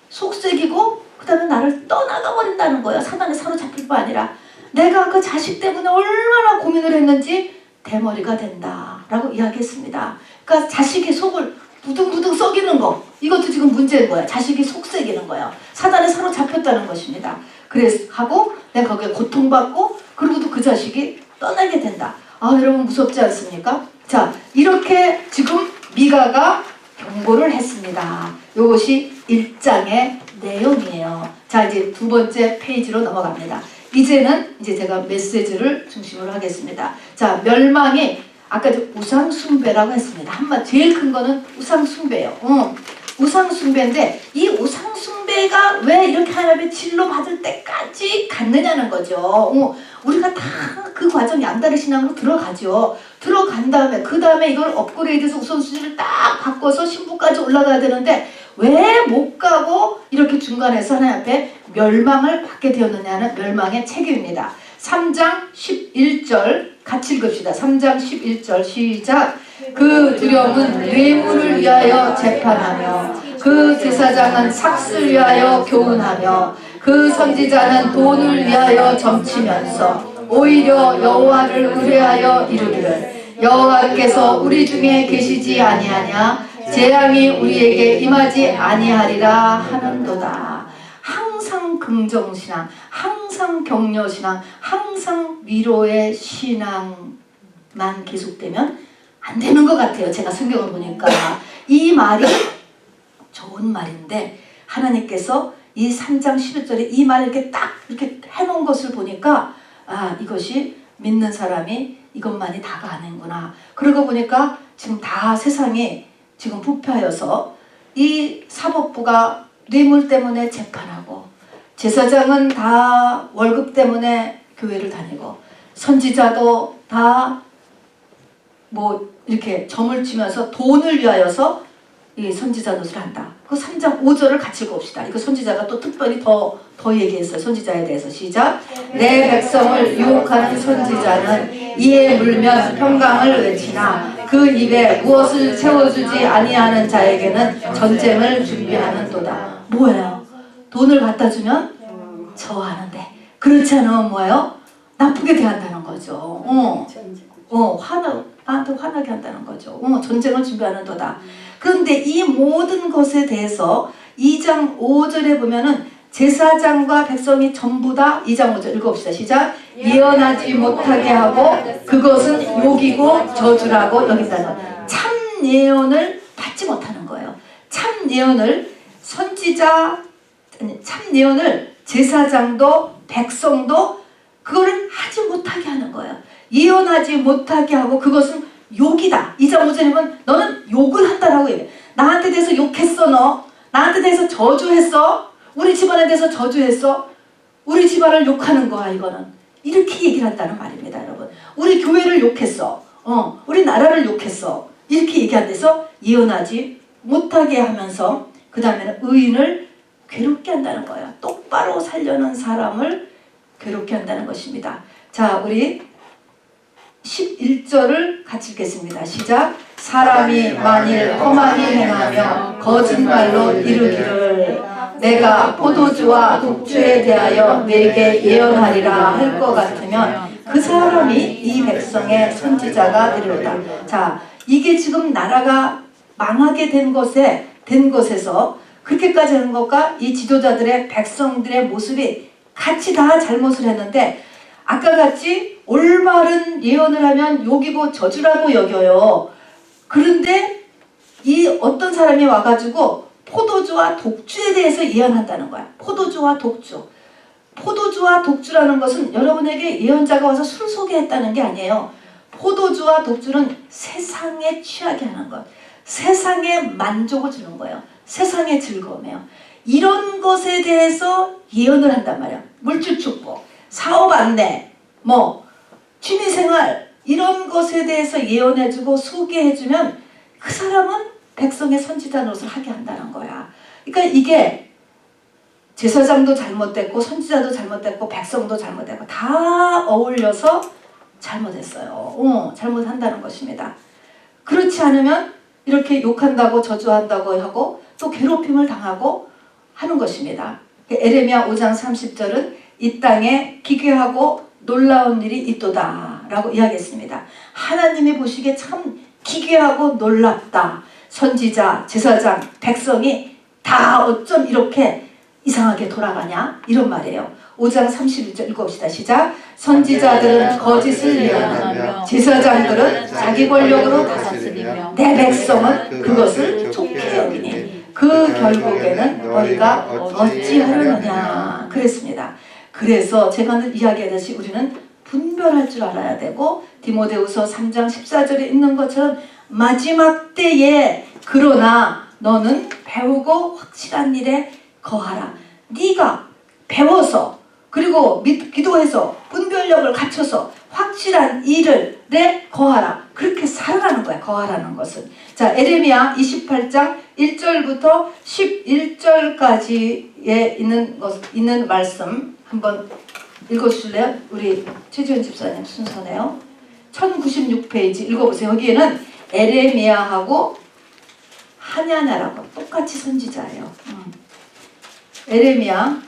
속색이고 그 다음에 나를 떠나가 버린다는 거예요. 사단에 사로잡힐 뿐 아니라 내가 그 자식 때문에 얼마나 고민을 했는지 대머리가 된다 라고 이야기했습니다. 그러니까 자식의 속을 부둥부둥 썩이는 거, 이것도 지금 문제인 거야. 자식이 속색이는 거예요. 사단에 사로잡혔다는 것입니다. 그래서 하고 내가 거기에 고통받고 그리고도 그 자식이 떠나게 된다. 여러분 무섭지 않습니까? 자, 이렇게 지금 미가가 경고를 했습니다. 이것이 1장의 내용이에요. 자, 이제 두 번째 페이지로 넘어갑니다. 이제는 이제 제가 메시지를 중심으로 하겠습니다. 자, 멸망이 아까 우상 숭배라고 했습니다. 한마 제일 큰 거는 우상 숭배예요. 우상 숭배인데 이 우상 숭배가 왜 이렇게 하나님의 진로 받을 때까지 갔느냐는 거죠. 우리가 다 그 과정 양다리 신앙으로 들어가죠. 들어간 다음에 그 다음에 이걸 업그레이드해서 우선순위를 딱 바꿔서 신부까지 올라가야 되는데 왜 못 가고 이렇게 중간에서 하나님 앞에 멸망을 받게 되었느냐는 멸망의 책임입니다. 3장 11절 같이 읽읍시다. 3장 11절 시작. 그 두려움은 뇌물을 위하여 재판하며 그 제사장은 삭슬 위하여 교훈하며 그 선지자는 돈을 위하여 점치면서 오히려 여호와를 의뢰하여 이르기를 여호와께서 우리 중에 계시지 아니하냐 재앙이 우리에게 임하지 아니하리라 하는도다. 항상 긍정신앙, 항상 격려신앙, 항상 위로의 신앙만 계속되면 안 되는 것 같아요. 제가 성경을 보니까 이 말이 좋은 말인데 하나님께서 이 3장 11절에 이 말을 이렇게 딱 이렇게 해놓은 것을 보니까 이것이 믿는 사람이 이것만이 다가 아닌구나. 그러고 보니까 지금 다 세상이 지금 부패하여서 이 사법부가 뇌물 때문에 재판하고 제사장은 다 월급 때문에 교회를 다니고 선지자도 다 뭐 이렇게 점을 치면서 돈을 위하여서 이 선지자 노릇을 한다. 그 3장 5절을 같이 읽어봅시다. 이거 선지자가 또 특별히 더 얘기했어요. 선지자에 대해서 시작. 내 백성을 유혹하는 선지자는 이에 물면 평강을 외치나 그 입에 무엇을 채워주지 아니하는 자에게는 전쟁을 준비하는도다. 뭐예요? 돈을 갖다 주면 저하는데 그렇지 않으면 뭐예요? 나쁘게 대한다는 거죠. 나한테 화나게 한다는 거죠. 전쟁을 준비하는도다. 그런데 이 모든 것에 대해서 2장 5절에 보면은 제사장과 백성이 전부 다 2장 5절 읽어봅시다. 시작. 예언하지 못하게 하고 그것은 욕이고 저주라고 여긴다는 거예요. 참 예언을 받지 못하는 거예요. 참 예언을 참 예언을 제사장도 백성도 그거를 하지 못하게 하는 거예요. 예언하지 못하게 하고 그것은 욕이다. 2장 5절에 보면 너는 욕을 한다라고 얘기해. 나한테 대해서 욕했어 너. 나한테 대해서 저주했어. 우리 집안에 대해서 저주했어. 우리 집안을 욕하는 거야 이거는. 이렇게 얘기를 한다는 말입니다 여러분. 우리 교회를 욕했어. 우리 나라를 욕했어. 이렇게 얘기한 데서 예언하지 못하게 하면서 그 다음에는 의인을 괴롭게 한다는 거예요. 똑바로 살려는 사람을 괴롭게 한다는 것입니다. 자, 우리 11절을 같이 읽겠습니다. 시작. 사람이 만일 험하게 행하며 거짓말로 이르기를 내가 포도주와 독주에 대하여 내게 예언하리라 할 것 같으면 그 사람이 이 백성의 선지자가 되리로다. 자, 이게 지금 나라가 망하게 된 것에서 그렇게까지 하는 것과 이 지도자들의 백성들의 모습이 같이 다 잘못을 했는데 아까 같이 올바른 예언을 하면 욕이고 저주라고 여겨요. 그런데 이 어떤 사람이 와가지고 포도주와 독주에 대해서 예언한다는 거야. 포도주와 독주. 포도주와 독주라는 것은 여러분에게 예언자가 와서 술 소개했다는 게 아니에요. 포도주와 독주는 세상에 취하게 하는 것. 세상에 만족을 주는 거예요. 세상의 즐거움이에요. 이런 것에 대해서 예언을 한단 말이야. 물질 축복, 사업 안내, 취미생활 이런 것에 대해서 예언해주고 소개해주면 그 사람은 백성의 선지자 노릇을 하게 한다는 거야. 그러니까 이게 제사장도 잘못됐고 선지자도 잘못됐고 백성도 잘못됐고 다 어울려서 잘못했어요. 잘못한다는 것입니다. 그렇지 않으면 이렇게 욕한다고 저주한다고 하고 또 괴롭힘을 당하고 하는 것입니다. 에레미야 5장 30절은 이 땅에 기괴하고 놀라운 일이 있도다 라고 이야기했습니다. 하나님이 보시기에 참 기괴하고 놀랍다. 선지자, 제사장, 백성이 다 어쩜 이렇게 이상하게 돌아가냐 이런 말이에요. 5장 31절 읽어봅시다. 시작. 선지자들은 거짓을 예언하며 제사장들은 자기 권력으로 다스리며 내 백성은 그것을 좋게 여기니 그 결국에는 너희가 어찌하려느냐 그랬습니다. 그래서 제가 이야기하듯이 우리는 분별할 줄 알아야 되고 디모데후서 3장 14절에 있는 것처럼 마지막 때에 그러나 너는 배우고 확실한 일에 거하라. 네가 배워서 그리고 기도해서 분별력을 갖춰서 확실한 일을 거하라. 그렇게 살아라는 거야. 거하라는 것은. 자, 에레미야 28장 1절부터 11절까지에 있는 말씀 한번 읽어주실래요? 우리 최지원 집사님 순서네요. 1096페이지 읽어보세요. 여기에는 에레미야하고 하냐냐라고 똑같이 선지자예요. 에레미야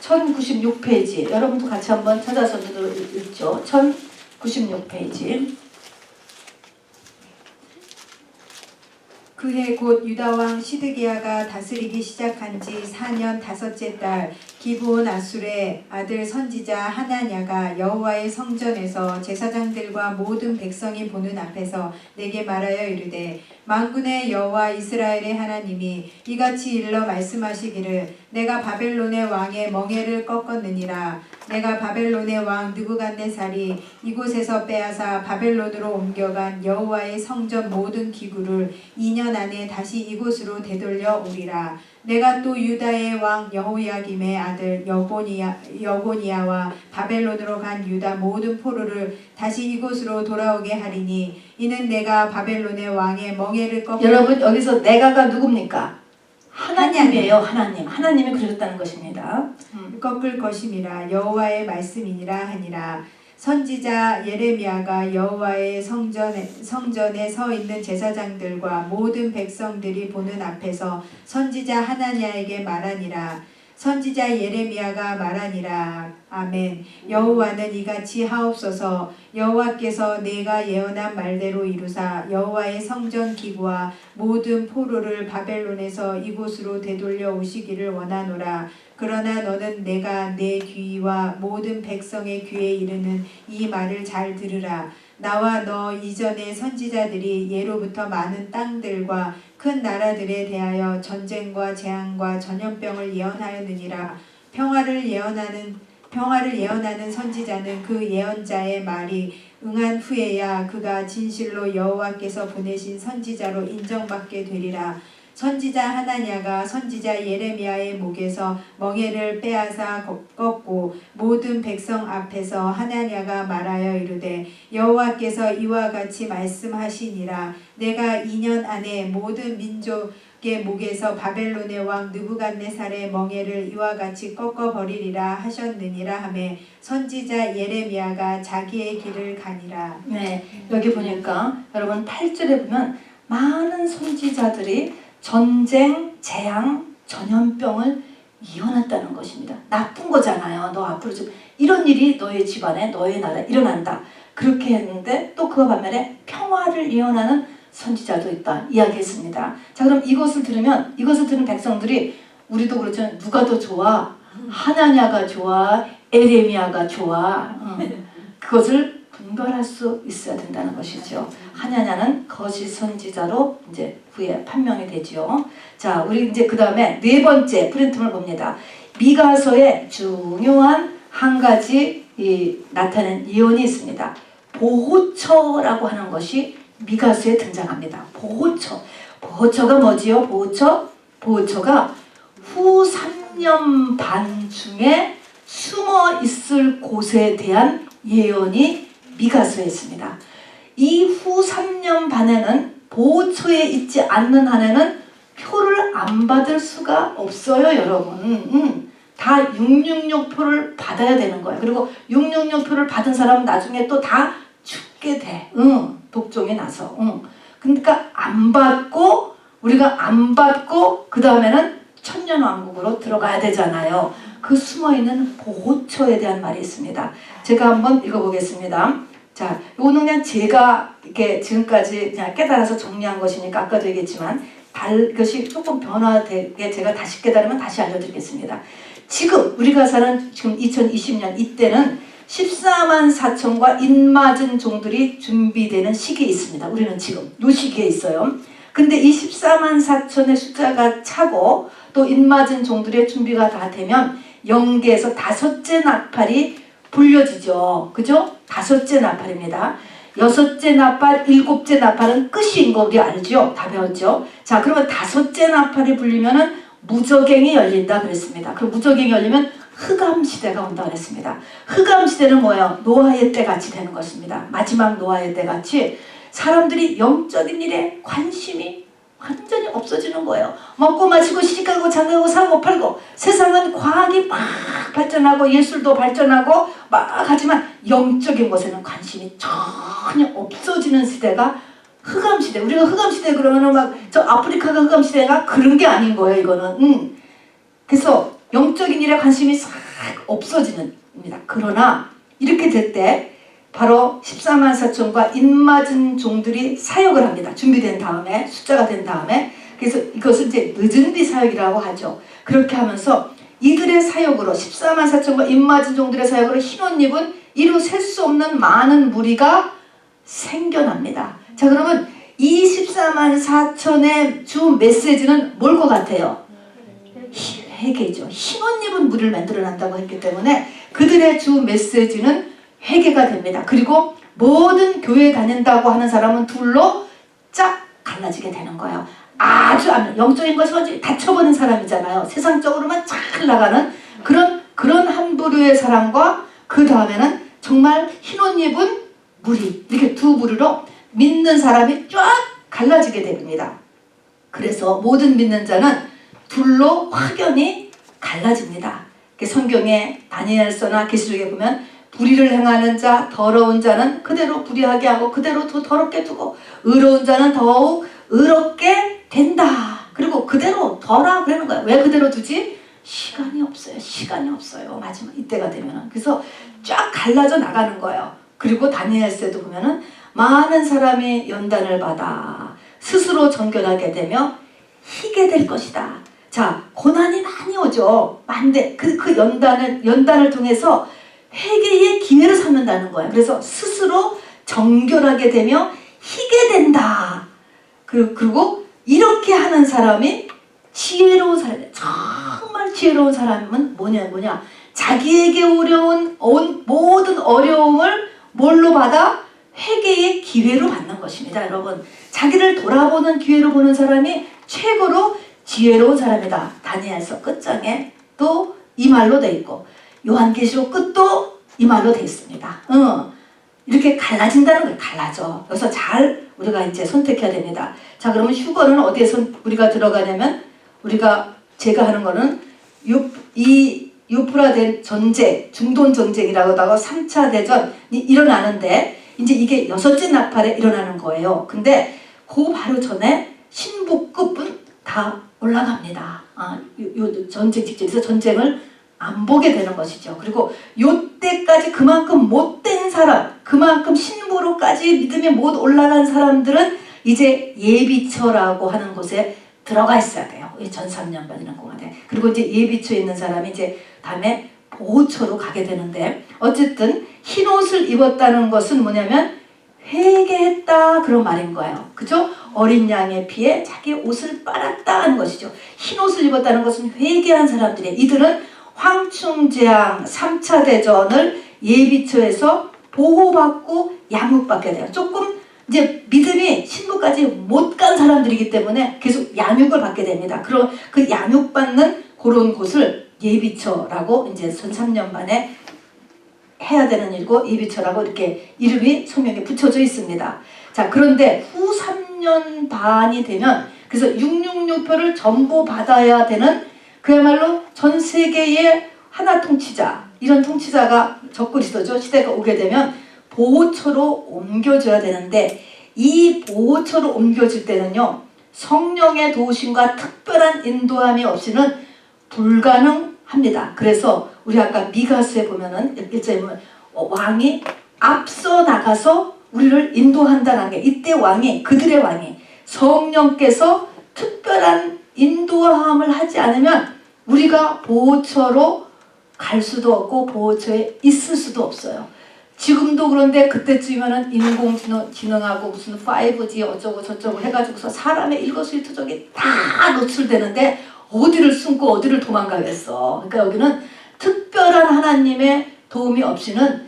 1096페이지 여러분도 같이 한번 찾아서 읽죠. 1096페이지. 그해 곧 유다왕 시드기야가 다스리기 시작한 지 4년 5째 달 기브온 아술의 아들 선지자 하나냐가 여호와의 성전에서 제사장들과 모든 백성이 보는 앞에서 내게 말하여 이르되 만군의 여호와 이스라엘의 하나님이 이같이 일러 말씀하시기를 내가 바벨론의 왕의 멍에를 꺾었느니라. 내가 바벨론의 왕 느부갓네살이 이곳에서 빼앗아 바벨론으로 옮겨간 여호와의 성전 모든 기구를 2년 안에 다시 이곳으로 되돌려 오리라. 내가 또 유다의 왕 여호야김의 아들 여고니야와 바벨론으로 간 유다 모든 포로를 다시 이곳으로 돌아오게 하리니 이는 내가 바벨론의 왕의 멍에를 꺾고 여러분 여기서 내가가 누굽니까? 하나님이에요. 하나님이 그러셨다는 것입니다. 꺾을 것임이라 여호와의 말씀이니라 하니라. 선지자 예레미야가 여호와의 성전에 서 있는 제사장들과 모든 백성들이 보는 앞에서 선지자 하나냐에게 말하니라. 선지자 예레미야가 말하니라. 아멘. 여호와는 이같이 하옵소서. 여호와께서 내가 예언한 말대로 이루사 여호와의 성전 기구와 모든 포로를 바벨론에서 이곳으로 되돌려 오시기를 원하노라. 그러나 너는 내가 내 귀와 모든 백성의 귀에 이르는 이 말을 잘 들으라. 나와 너 이전의 선지자들이 예로부터 많은 땅들과 큰 나라들에 대하여 전쟁과 재앙과 전염병을 예언하였느니라. 평화를 예언하는 선지자는 그 예언자의 말이 응한 후에야 그가 진실로 여호와께서 보내신 선지자로 인정받게 되리라. 선지자 하나냐가 선지자 예레미야의 목에서 멍에를 빼앗아 꺾고 모든 백성 앞에서 하나냐가 말하여 이르되 여호와께서 이와 같이 말씀하시니라. 내가 2년 안에 모든 민족의 목에서 바벨론의 왕 느부갓네살의 멍에를 이와 같이 꺾어버리리라 하셨느니라 하매 선지자 예레미야가 자기의 길을 가니라. 네, 여기 보니까 여러분 8절에 보면 많은 선지자들이 전쟁, 재앙, 전염병을 이어났다는 것입니다. 나쁜 거잖아요. 너 앞으로 좀 이런 일이 너의 집안에 너의 나라에 일어난다. 그렇게 했는데 또 그와 반면에 평화를 예언하는 선지자도 있다 이야기했습니다. 자, 그럼 이것을 들은 백성들이 우리도 그렇지만 누가 더 좋아? 하나냐가 좋아? 에레미야가 좋아? 그것을 분별할 수 있어야 된다는 것이죠. 하냐냐는 거짓 선지자로 이제 후에 판명이 되지요. 자, 우리 이제 그 다음에 네 번째 프린트를 봅니다. 미가서에 중요한 한 가지 나타낸 예언이 있습니다. 보호처라고 하는 것이 미가서에 등장합니다. 보호처가 뭐지요? 보호처가 후 3년 반 중에 숨어 있을 곳에 대한 예언이 미가서에 있습니다. 이 후 3년 반에는 보호처에 있지 않는 한에는 표를 안 받을 수가 없어요, 여러분. 다 666표를 받아야 되는 거예요. 그리고 666표를 받은 사람은 나중에 또 다 죽게 돼. 독종이 나서. 그러니까 우리가 안 받고 그 다음에는 천년왕국으로 들어가야 되잖아요. 그 숨어있는 보호처에 대한 말이 있습니다. 제가 한번 읽어보겠습니다. 자, 이거는 그냥 제가 이렇게 지금까지 그냥 깨달아서 정리한 것이니까 아까도 얘기했지만 것이 조금 변화되게 제가 다시 깨달으면 다시 알려드리겠습니다. 지금 우리가 사는 지금 2020년 이때는 14만 4천과 입맞은 종들이 준비되는 시기에 있습니다. 우리는 지금 이 시기에 있어요. 근데 이 14만 4천의 숫자가 차고 또 입맞은 종들의 준비가 다 되면 영계에서 다섯째 나팔이 불려지죠. 그죠? 다섯째 나팔입니다. 여섯째 나팔, 일곱째 나팔은 끝인 거 우리 알죠? 다 배웠죠? 자, 그러면 다섯째 나팔이 불리면은 무저갱이 열린다 그랬습니다. 그럼 무저갱이 열리면 흑암 시대가 온다 그랬습니다. 흑암 시대는 뭐예요? 노아의 때 같이 되는 것입니다. 마지막 노아의 때 같이 사람들이 영적인 일에 관심이 완전히 없어지는 거예요. 먹고 마시고 시집가고 장가가고 사고 팔고 세상은 과학이 막 발전하고 예술도 발전하고 막 하지만 영적인 것에는 관심이 전혀 없어지는 시대가 흑암 시대. 우리가 흑암 시대 그러면은 막 저 아프리카가 흑암 시대가 그런 게 아닌 거예요. 이거는. 그래서 영적인 일에 관심이 싹 없어지는 입니다. 그러나 이렇게 될 때 바로 14만 4천과 입맞은 종들이 사역을 합니다. 준비된 다음에 숫자가 된 다음에 그래서 이것을 이제 늦은 뒤 사역이라고 하죠. 그렇게 하면서 이들의 사역으로 14만 4천과 입맞은 종들의 사역으로 흰옷 입은 이루 셀 수 없는 많은 무리가 생겨납니다. 자, 그러면 이 14만 4천의 주 메시지는 뭘 것 같아요? 회개죠. 흰옷 입은 무리를 만들어낸다고 했기 때문에 그들의 주 메시지는 회개가 됩니다. 그리고 모든 교회에 다닌다고 하는 사람은 둘로 쫙 갈라지게 되는 거예요. 아주 영적인 것이 완전히 닫혀버린 사람이잖아요. 세상적으로만 잘 나가는 그런 한 부류의 사람과 그 다음에는 정말 흰옷 입은 무리, 이렇게 두 부류로 믿는 사람이 쫙 갈라지게 됩니다. 그래서 모든 믿는 자는 둘로 확연히 갈라집니다. 성경에 다니엘서나 계시록에 보면 불의를 행하는 자, 더러운 자는 그대로 불의하게 하고 그대로 더 더럽게 두고 의로운 자는 더욱 의롭게 된다. 그리고 그대로 둬라 그러는 거야. 왜 그대로 두지? 시간이 없어요. 시간이 없어요. 마지막 이때가 되면은. 그래서 쫙 갈라져 나가는 거예요. 그리고 다니엘서에도 보면은 많은 사람이 연단을 받아 스스로 정결하게 되며 희게 될 것이다. 자, 고난이 많이 오죠. 많은데 그 연단을 통해서 회개의 기회를 삼는다는 거예요. 그래서 스스로 정결하게 되며 희게 된다. 그리고 이렇게 하는 사람이 지혜로운 사람이에요. 정말 지혜로운 사람은 뭐냐? 자기에게 온 모든 어려움을 뭘로 받아? 회개의 기회로 받는 것입니다. 여러분, 자기를 돌아보는 기회로 보는 사람이 최고로 지혜로운 사람이다. 다니엘서 끝장에 또 이 말로 돼 있고 요한계시록 끝도 이 말로 돼 있습니다. 이렇게 갈라진다는 거예요. 갈라져. 그래서 잘 우리가 이제 선택해야 됩니다. 자, 그러면 휴거는 어디에서 우리가 들어가냐면 제가 하는 거는 유프라데 전쟁, 중동 전쟁이라고 하고 3차 대전이 일어나는데 이제 이게 여섯째 나팔에 일어나는 거예요. 근데 그 바로 전에 신부급은 다 올라갑니다. 요 전쟁 직전에서 전쟁을 안 보게 되는 것이죠. 그리고 요때까지 그만큼 못된 사람, 그만큼 신부로까지 믿음이 못 올라간 사람들은 이제 예비처라고 하는 곳에 들어가 있어야 돼요. 전 3년반이라는 공간에. 그리고 이제 예비처에 있는 사람이 이제 다음에 보호처로 가게 되는데 어쨌든 흰옷을 입었다는 것은 뭐냐면 회개했다 그런 말인 거예요. 그죠? 어린 양의 피에 자기 옷을 빨았다 하는 것이죠. 흰옷을 입었다는 것은 회개한 사람들이에요. 이들은 황충재앙 3차 대전을 예비처에서 보호받고 양육받게 돼요. 조금 이제 믿음이 신부까지 못 간 사람들이기 때문에 계속 양육을 받게 됩니다. 그럼 그 양육받는 그런 곳을 예비처라고 이제 전 3년 반에 해야 되는 일고 예비처라고 이렇게 이름이 성경에 붙여져 있습니다. 자, 그런데 후 3년 반이 되면 그래서 666표를 전부 받아야 되는 그야말로 전 세계의 하나 통치자, 이런 통치자가 적그리스도죠. 시대가 오게 되면 보호처로 옮겨져야 되는데 이 보호처로 옮겨질 때는요, 성령의 도우심과 특별한 인도함이 없이는 불가능합니다. 그래서 우리 아까 미가서에 보면은 일절에 보면 왕이 앞서 나가서 우리를 인도한다는 게, 이때 왕이, 그들의 왕이 성령께서 특별한 인도함을 하지 않으면 우리가 보호처로 갈 수도 없고 보호처에 있을 수도 없어요. 지금도 그런데 그때쯤이면은 인공지능하고 무슨 5G 어쩌고 저쩌고 해가지고서 사람의 일거수일투족이 다 노출되는데 어디를 숨고 어디를 도망가겠어. 그러니까 여기는 특별한 하나님의 도움이 없이는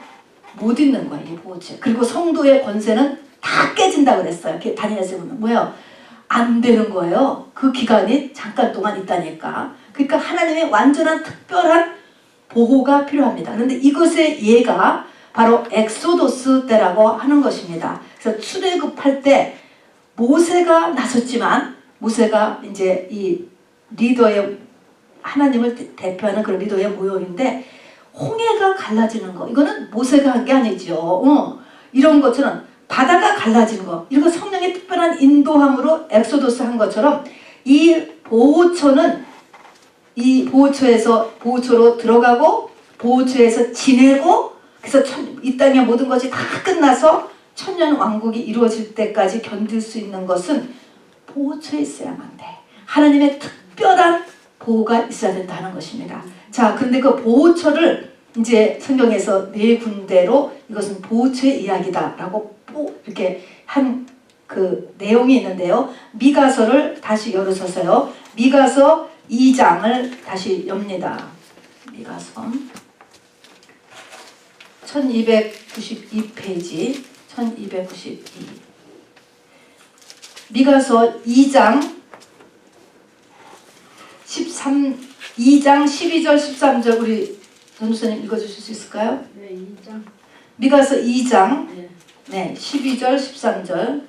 못 있는 거야, 이 보호체. 그리고 성도의 권세는 다 깨진다 그랬어요. 이렇게 다니엘서 보면 뭐예요? 안 되는 거예요. 그 기간이 잠깐 동안 있다니까. 그러니까 하나님의 완전한 특별한 보호가 필요합니다. 그런데 이것의 예가 바로 엑소도스 때라고 하는 것입니다. 그래서 출애굽할 때 모세가 나섰지만 모세가 이제 이 리더의 하나님을 대표하는 그런 리더의 모형인데 홍해가 갈라지는 거 이거는 모세가 한 게 아니죠. 이런 것처럼 바다가 갈라지는 거 이런 거 성령의 특별한 인도함으로 엑소도스 한 것처럼 이 보호처는 이 보호처로 들어가고 보호처에서 지내고 그래서 이 땅의 모든 것이 다 끝나서 천년 왕국이 이루어질 때까지 견딜 수 있는 것은 보호처에 있어야만 돼. 하나님의 특별한 보호가 있어야 된다는 것입니다. 자, 그런데 그 보호처를 이제 성경에서 네 군데로 이것은 보호처의 이야기다라고 이렇게 한 그 내용이 있는데요. 미가서를 다시 열으셔서요. 미가서 2장을 다시 엽니다. 미가서 1292페이지 1292 미가서 2장 2장 12절 13절 우리 전도사님 읽어주실 수 있을까요? 네, 2장. 미가서 2장 네. 네 12절 13절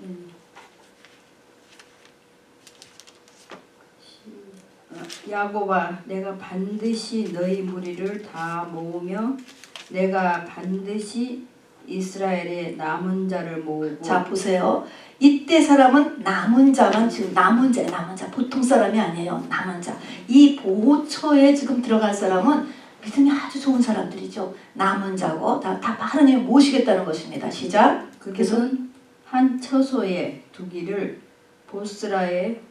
야곱아, 내가 반드시 너희 무리를 다 모으며 내가 반드시 이스라엘의 남은 자를 모으고. 자 보세요. 이때 사람은 남은 자만 지금 남은 자 보통 사람이 아니에요. 남은 자. 이 보호처에 지금 들어갈 사람은 믿음이 아주 좋은 사람들이죠. 남은 자고 다 하나님이 모시겠다는 것입니다. 시작. 그들은 한 처소에 두기를 보스라의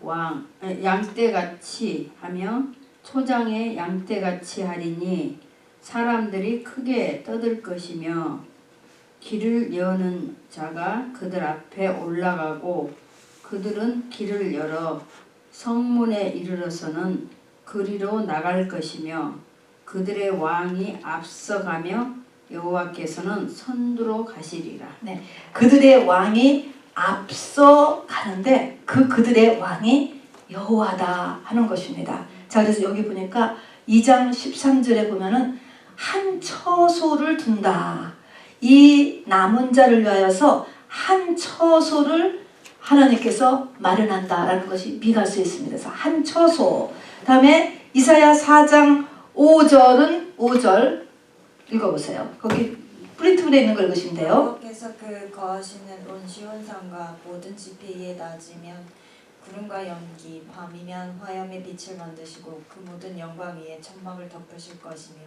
양떼같이 하며 초장의 양떼같이 하리니 사람들이 크게 떠들 것이며 길을 여는 자가 그들 앞에 올라가고 그들은 길을 열어 성문에 이르러서는 그리로 나갈 것이며 그들의 왕이 앞서가며 여호와께서는 선두로 가시리라. 네, 그들의 왕이 앞서 가는데 그들의 왕이 여호와다 하는 것입니다. 자, 그래서 여기 보니까 2장 13절에 보면은 한 처소를 둔다. 이 남은 자를 위하여서 한 처소를 하나님께서 마련한다라는 것이 미가서에 있습니다. 그래서 한 처소. 다음에 이사야 4장 5절 읽어보세요. 거기 프린트물에 있는 걸 읽으시면 돼요. 여호와께서 그 거하시는 온 시온산과 모든 지폐 위에 낮이면 구름과 연기, 밤이면 화염의 빛을 만드시고 그 모든 영광 위에 천막을 덮으실 것이며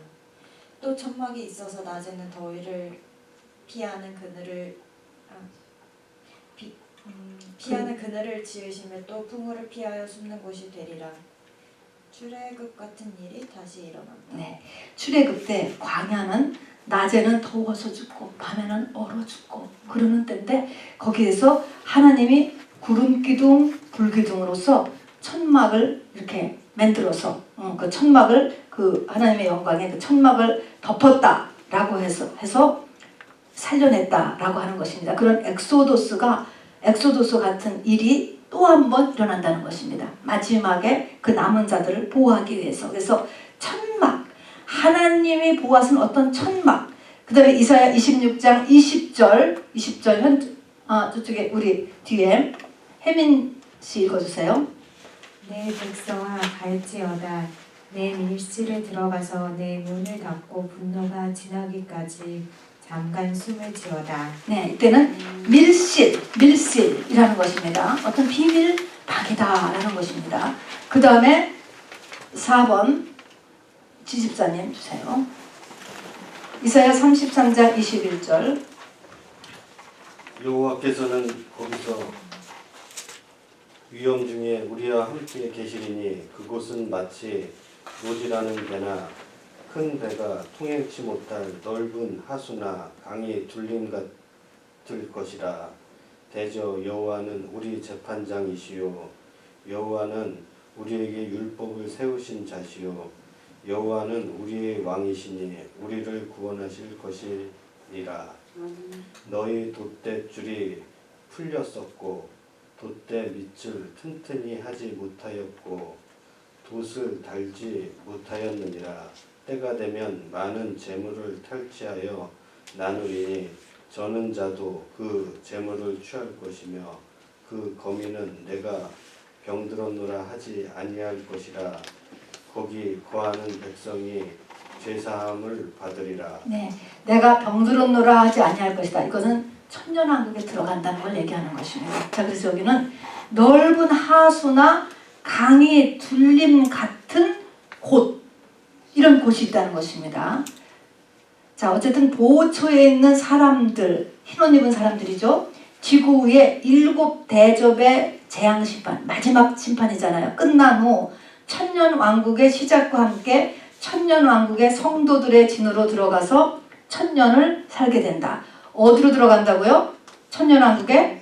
또 천막이 있어서 낮에는 더위를 피하는 그늘을 지으시며 또 풍우를 피하여 숨는 곳이 되리라. 출애굽 같은 일이 다시 일어난다. 네, 출애굽 때 광야는 낮에는 더워서 죽고 밤에는 얼어 죽고 그러는 때인데 거기에서 하나님이 구름 기둥, 불 기둥으로서 천막을 이렇게 만들어서 그 천막을 그 하나님의 영광에 그 천막을 덮었다라고 해서 살려냈다라고 하는 것입니다. 그런 엑소도스 같은 일이 또 한 번 일어난다는 것입니다. 마지막에 그 남은 자들을 보호하기 위해서. 그래서 천막, 하나님이 보호하신 어떤 천막. 그 다음에 이사야 26장 20절 저쪽에 우리 뒤에 혜민 씨 읽어주세요. 내 백성아 갈지어다 내 밀실에 들어가서 내 문을 닫고 분노가 지나기까지 잠깐 숨을 지어다. 네, 이때는 밀실이라는 것입니다. 어떤 비밀 방이다라는 것입니다. 그 다음에 4번 지집사님 주세요. 이사야 33장 21절. 여호와께서는 거기서 위험 중에 우리와 함께 계시리니 그곳은 마치 노지라는 배나 큰 배가 통행치 못할 넓은 하수나 강이 둘림 같을 것이라. 대저 여호와는 우리 재판장이시요 여호와는 우리에게 율법을 세우신 자시요 여호와는 우리의 왕이시니 우리를 구원하실 것이니라. 너희 돛대줄이 풀렸었고 돛대 밑을 튼튼히 하지 못하였고 돛을 달지 못하였느니라. 때가 되면 많은 재물을 탈취하여 나누리니 저는 자도 그 재물을 취할 것이며 그 거미는 내가 병들었노라 하지 아니할 것이라. 거기 거하는 백성이 죄사함을 받으리라. 네, 내가 병들었노라 하지 아니할 것이다. 이것은 천년왕국에 들어간다는 걸 얘기하는 것입니다. 자, 그래서 여기는 넓은 하수나 강이 둘림 같은 곳, 이런 곳이 있다는 것입니다. 자, 어쨌든 보호처에 있는 사람들, 흰옷 입은 사람들이죠. 지구 위에 7 대접의 재앙 심판, 마지막 심판이잖아요. 끝난 후 천년왕국의 시작과 함께 천년왕국의 성도들의 진으로 들어가서 천년을 살게 된다. 어디로 들어간다고요? 천년왕국의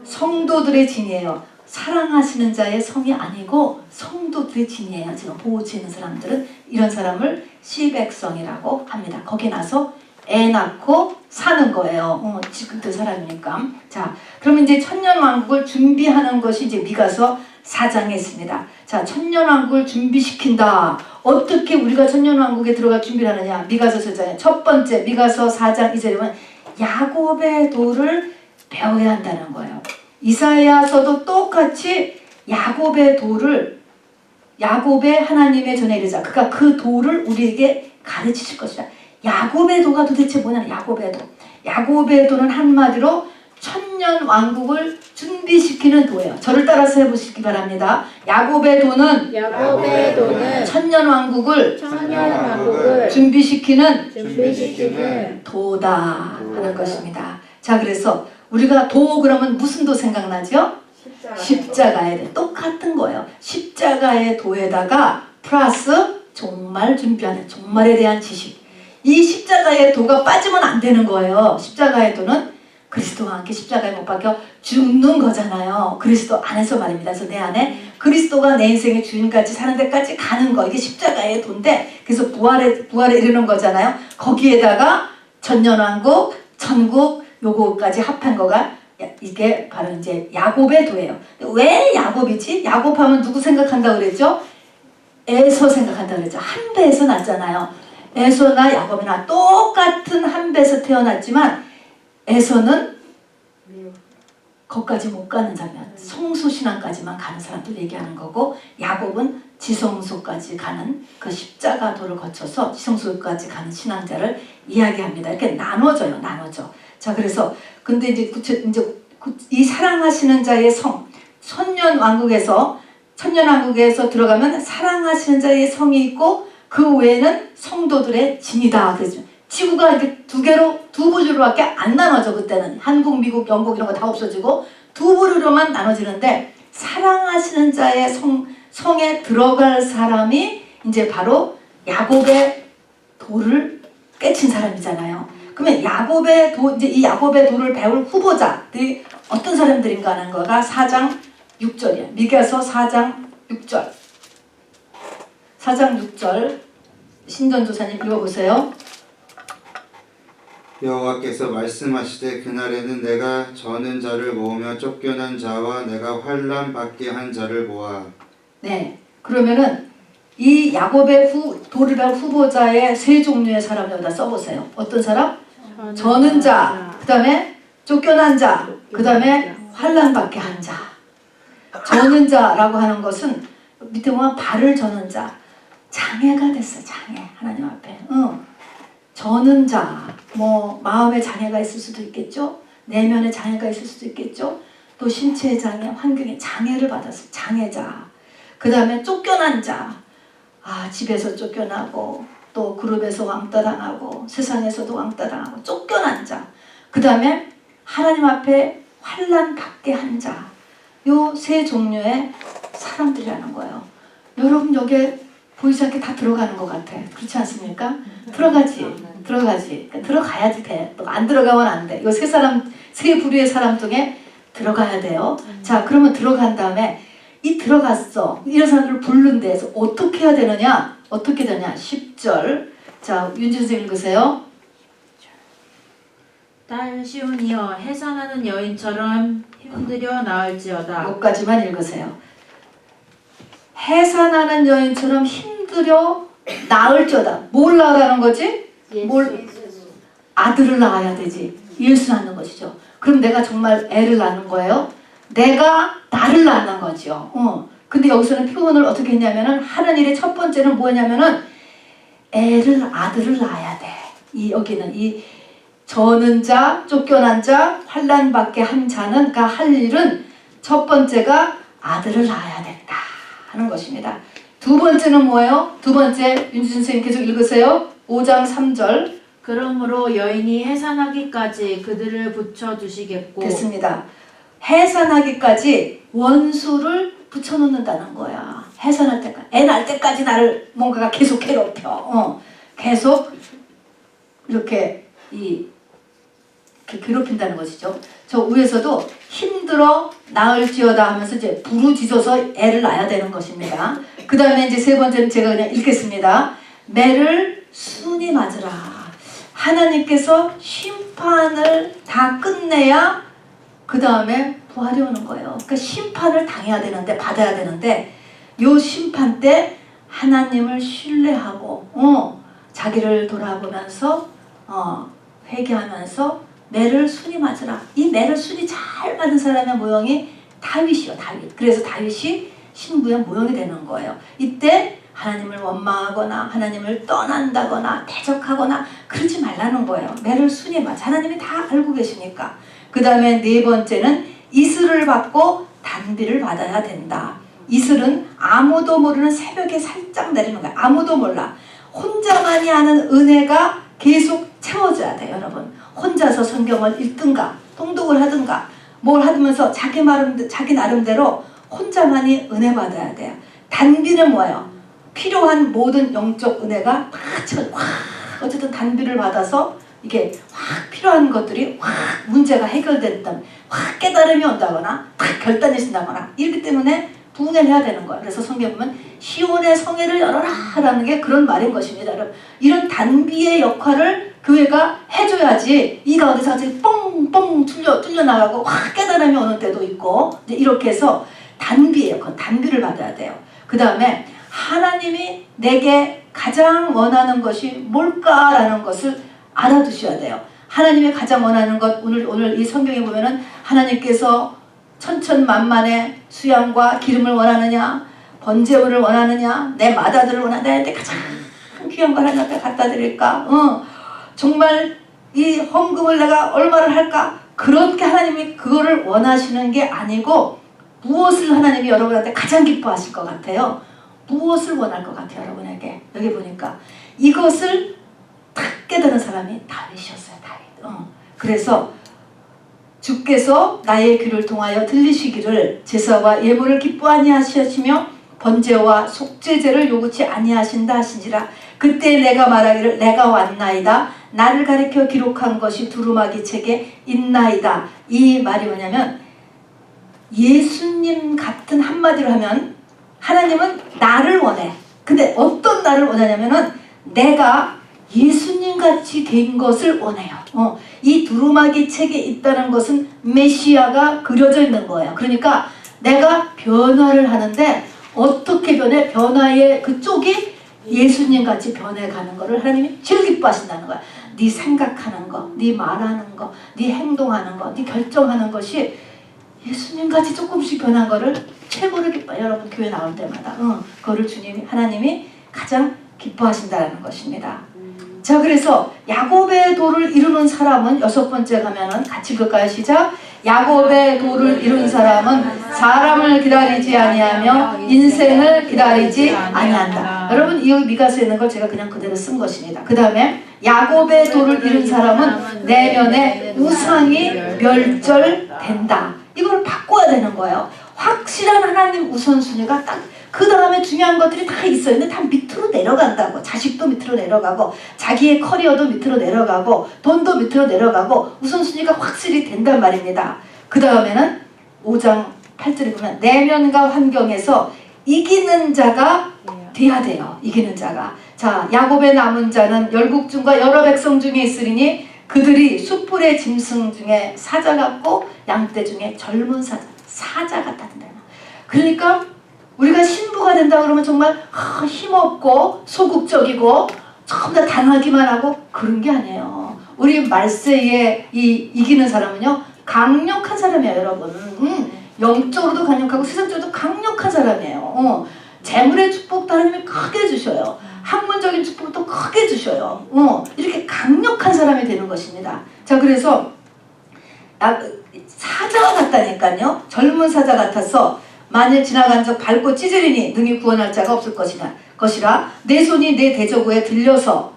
성도들의 진이에요. 사랑하시는 자의 성이 아니고 성도들의 진이에요. 지금 보호처에 있는 사람들은 이런 사람을 시백성이라고 합니다. 거기 나서 애 낳고 사는 거예요. 지금도 사람이니까. 자, 그러면 이제 천년왕국을 준비하는 것이 이제 미가서 4장에 있습니다. 자, 천년왕국을 준비시킨다. 어떻게 우리가 천년왕국에 들어갈 준비를 하느냐? 미가서 4장에 첫 번째 미가서 4장 2절에 보면 야곱의 도를 배워야 한다는 거예요. 이사야서도 똑같이 야곱의 도를, 야곱의 하나님의 전에 이르자. 그가 그 도를 우리에게 가르치실 것이다. 야곱의 도가 도대체 뭐냐? 야곱의 도. 야곱의 도는 한마디로 천년 왕국을 준비시키는 도예요. 저를 따라서 해보시기 바랍니다. 야곱의 도는 천년 왕국을 준비시키는 도다 하는 것입니다. 자, 그래서 우리가 도 그러면 무슨 도 생각나죠? 십자가의 도. 똑같은 거예요. 십자가의 도에다가 플러스 종말 준비하는, 종말에 대한 지식. 이 십자가의 도가 빠지면 안 되는 거예요. 십자가의 도는 그리스도와 함께 십자가에 못 박혀 죽는 거잖아요. 그리스도 안에서 말입니다. 그래서 내 안에 그리스도가 내 인생의 주인같이 사는 데까지 가는 거, 이게 십자가의 도인데, 그래서 부활에 이르는 거잖아요. 거기에다가 천년왕국, 천국, 요거까지 합한 거가 이게 바로 이제 야곱의 도예요. 왜 야곱이지? 야곱하면 누구 생각한다고 그랬죠? 에서 생각한다고 그랬죠. 한 배에서 났잖아요. 에서나 야곱이나 똑같은 한 배에서 태어났지만 에서는 거기까지 못 가는 장면, 성소신앙까지만 가는 사람들 얘기하는 거고, 야곱은 지성소까지 가는 그 십자가도를 거쳐서 지성소까지 가는 신앙자를 이야기합니다. 이렇게 나눠져요. 자, 그래서 근데 이제 이 사랑하시는 자의 성, 천년왕국에서 들어가면 사랑하시는 자의 성이 있고 그 외에는 성도들의 진이다. 그래서 지구가 이렇게 두 부류로밖에 안 나눠져. 그때는 한국, 미국, 영국 이런 거 다 없어지고 두 부류로만 나눠지는데, 사랑하시는 자의 성에 들어갈 사람이 이제 바로 야곱의 도를 깨친 사람이잖아요. 그러면 야곱의 도, 이제 이 야곱의 도를 배울 후보자들이 어떤 사람들인가 하는 거가 4장 6절이에요. 미가서 4장 6절. 4장 6절 신전조사님 읽어보세요. 여호와께서 말씀하시되 그날에는 내가 저는 자를 모으며 쫓겨난 자와 내가 환난 받게 한 자를 모아. 네, 그러면은 이 야곱의 도를 배울 후보자의 세 종류의 사람을 여기다 써보세요. 어떤 사람? 저는 자, 그 다음에 쫓겨난 자, 그 다음에 환난 받게 한 자. 저는 자라고 하는 것은 밑에 보면 발을 저는 자, 장애가 됐어. 장애, 하나님 앞에. 저는 자, 뭐 마음의 장애가 있을 수도 있겠죠. 내면의 장애가 있을 수도 있겠죠. 또 신체의 장애, 환경의 장애를 받았어요. 장애자. 그 다음에 쫓겨난 자. 집에서 쫓겨나고 또 그룹에서 왕따 당하고 세상에서도 왕따 당하고 쫓겨난 자. 그 다음에 하나님 앞에 환난 받게 한 자. 요 세 종류의 사람들이라는 거예요. 여러분 여기에 보이지 않게 다 들어가는 것 같아. 그렇지 않습니까? 들어가지. 그러니까 들어가야지 돼. 또 안 들어가면 안 돼. 이거 세 부류의 사람 중에 들어가야 돼요. 자, 그러면 들어간 다음에 이 들어갔어. 이런 사람들을 부른 데에서 어떻게 해야 되느냐? 어떻게 되냐? 10절. 자, 윤지 선생님 읽으세요. 딸 시온이여 해산하는 여인처럼 힘들여 나을지어다. 여기까지만 읽으세요. 해산하는 여인처럼 힘들여 낳을지어다. 뭘 낳으라는 거지? 아들을 낳아야 되지. 예수 낳는 것이죠. 그럼 내가 정말 애를 낳는 거예요? 내가 나를 낳는 거죠. 근데 여기서는 표현을 어떻게 했냐면은 하는 일의 첫 번째는 뭐냐면은 아들을 낳아야 돼. 여기는 이 저는 자, 쫓겨난 자, 환난 받게 한 자는 그러니까 할 일은 첫 번째가 아들을 낳아야 된다 하는 것입니다. 두 번째는 뭐예요? 두 번째 윤지 선생님 계속 읽으세요. 5장 3절. 그러므로 여인이 해산하기까지 그들을 붙여두시겠고 됐습니다. 해산하기까지 원수를 붙여놓는다는 거야. 해산할 때까지. 애 낳을 때까지 나를 뭔가가 계속 괴롭혀. 계속 이렇게 괴롭힌다는 것이죠. 저 위에서도 힘들어 낳을지어다 하면서 이제 부르짖어서 애를 낳아야 되는 것입니다. 그 다음에 이제 세 번째는 제가 그냥 읽겠습니다. 매를 순히 맞으라. 하나님께서 심판을 다 끝내야 그 다음에 부활이 오는 거예요. 그러니까 심판을 당해야 되는데, 받아야 되는데, 요 심판 때 하나님을 신뢰하고, 자기를 돌아보면서, 회개하면서 매를 순히 맞으라. 이 매를 순히 잘 맞은 사람의 모형이 다윗이요, 다윗. 그래서 다윗이 신부의 모형이 되는 거예요. 이때 하나님을 원망하거나 하나님을 떠난다거나 대적하거나 그러지 말라는 거예요. 매를 순히 맞아. 하나님이 다 알고 계시니까. 그 다음에 네 번째는 이슬을 받고 단비를 받아야 된다. 이슬은 아무도 모르는 새벽에 살짝 내리는 거야. 아무도 몰라. 혼자만이 아는 은혜가 계속 채워져야 돼요, 여러분. 혼자서 성경을 읽든가 통독을 하든가 뭘 하면서 자기 나름대로 혼자만이 은혜 받아야 돼요. 단비는 뭐예요? 필요한 모든 영적 은혜가 어쨌든 단비를 받아서 이게 확 필요한 것들이 확 문제가 해결됐던 확 깨달음이 온다거나 확 결단이 신다거나 이렇기 때문에 부흥을 해야 되는 거예요. 그래서 성경 보면 시온의 성회를 열어라 라는 게 그런 말인 것입니다. 여러분. 이런 단비의 역할을 교회가 해줘야지 이 가운데서 갑자기 뻥뻥 뚫려 나가고 확 깨달음이 오는 때도 있고 이렇게 해서 단비의 역할, 단비를 받아야 돼요. 그 다음에 하나님이 내게 가장 원하는 것이 뭘까라는 것을 알아두셔야 돼요. 하나님이 가장 원하는 것, 오늘 이 성경에 보면은 하나님께서 천천만만의 수양과 기름을 원하느냐, 번제물을 원하느냐, 내 맏아들을 원하느냐, 나한테 가장 귀한 걸 하나님께 갖다 드릴까? 정말 이 헌금을 내가 얼마를 할까? 그렇게 하나님이 그거를 원하시는 게 아니고 무엇을 하나님이 여러분한테 가장 기뻐하실 것 같아요? 무엇을 원할 것 같아요, 여러분에게? 여기 보니까 이것을 딱 깨달은 사람이 다윗이었어요, 다윗. 그래서 주께서 나의 귀를 통하여 들리시기를 제사와 예물을 기뻐 아니하시며 번제와 속죄제를 요구치 아니하신다 하신지라. 그때 내가 말하기를 내가 왔나이다. 나를 가리켜 기록한 것이 두루마기 책에 있나이다. 이 말이 뭐냐면 예수님 같은 한마디로 하면 하나님은 나를 원해. 근데 어떤 나를 원하냐면은 내가 예수님 같이 된 것을 원해요. 이 두루마기 책에 있다는 것은 메시아가 그려져 있는 거예요. 그러니까 내가 변화를 하는데 어떻게 변해? 변화의 그쪽이 예수님 같이 변해가는 것을 하나님이 제일 기뻐하신다는 거야. 네 생각하는 거, 네 말하는 거, 네 행동하는 거, 네 결정하는 것이 예수님 같이 조금씩 변한 거를 최고로 기뻐해요. 여러분 교회 나올 때마다 그거를 하나님이 가장 기뻐하신다는 것입니다. 자, 그래서 야곱의 도를 이루는 사람은 여섯 번째 가면은 같이 볼까요? 시작. 야곱의 도를 이룬 사람은 사람을 기다리지 아니하며 인생을 기다리지 아니한다. 여러분 이 미가서에 있는 걸 제가 그냥 그대로 쓴 것입니다. 그 다음에 야곱의 도를 이룬 사람은 내면에 우상이 멸절된다. 이걸 바꿔야 되는 거예요. 확실한 하나님 우선순위가 딱 그 다음에 중요한 것들이 다 있어요. 근데 다 밑으로 내려간다고. 자식도 밑으로 내려가고 자기의 커리어도 밑으로 내려가고 돈도 밑으로 내려가고 우선순위가 확실히 된단 말입니다. 그 다음에는 5장 8절에 보면 내면과 환경에서 이기는 자가 돼야 돼요. 이기는 자가. 자, 야곱의 남은 자는 열국중과 여러 백성 중에 있으리니 그들이 숯불의 짐승 중에 사자 같고 양떼 중에 젊은 사자 같다는데. 그러니까 우리가 신부가 된다 그러면 정말 힘없고 소극적이고 전부 다 당하기만 하고 그런 게 아니에요. 우리 말세에 이기는 사람은요 강력한 사람이에요, 여러분. 영적으로도 강력하고 세상적으로도 강력한 사람이에요. 재물의 축복도 하나님이 크게 주셔요. 학문적인 축복도 크게 주셔요. 이렇게 강력한 사람이 되는 것입니다. 자, 그래서 사자가 같다니까요. 젊은 사자 같아서 만일 지나간 적 밟고 찢으리니 능히 구원할 자가 없을 것이라 내 손이 내 대저구에 들려서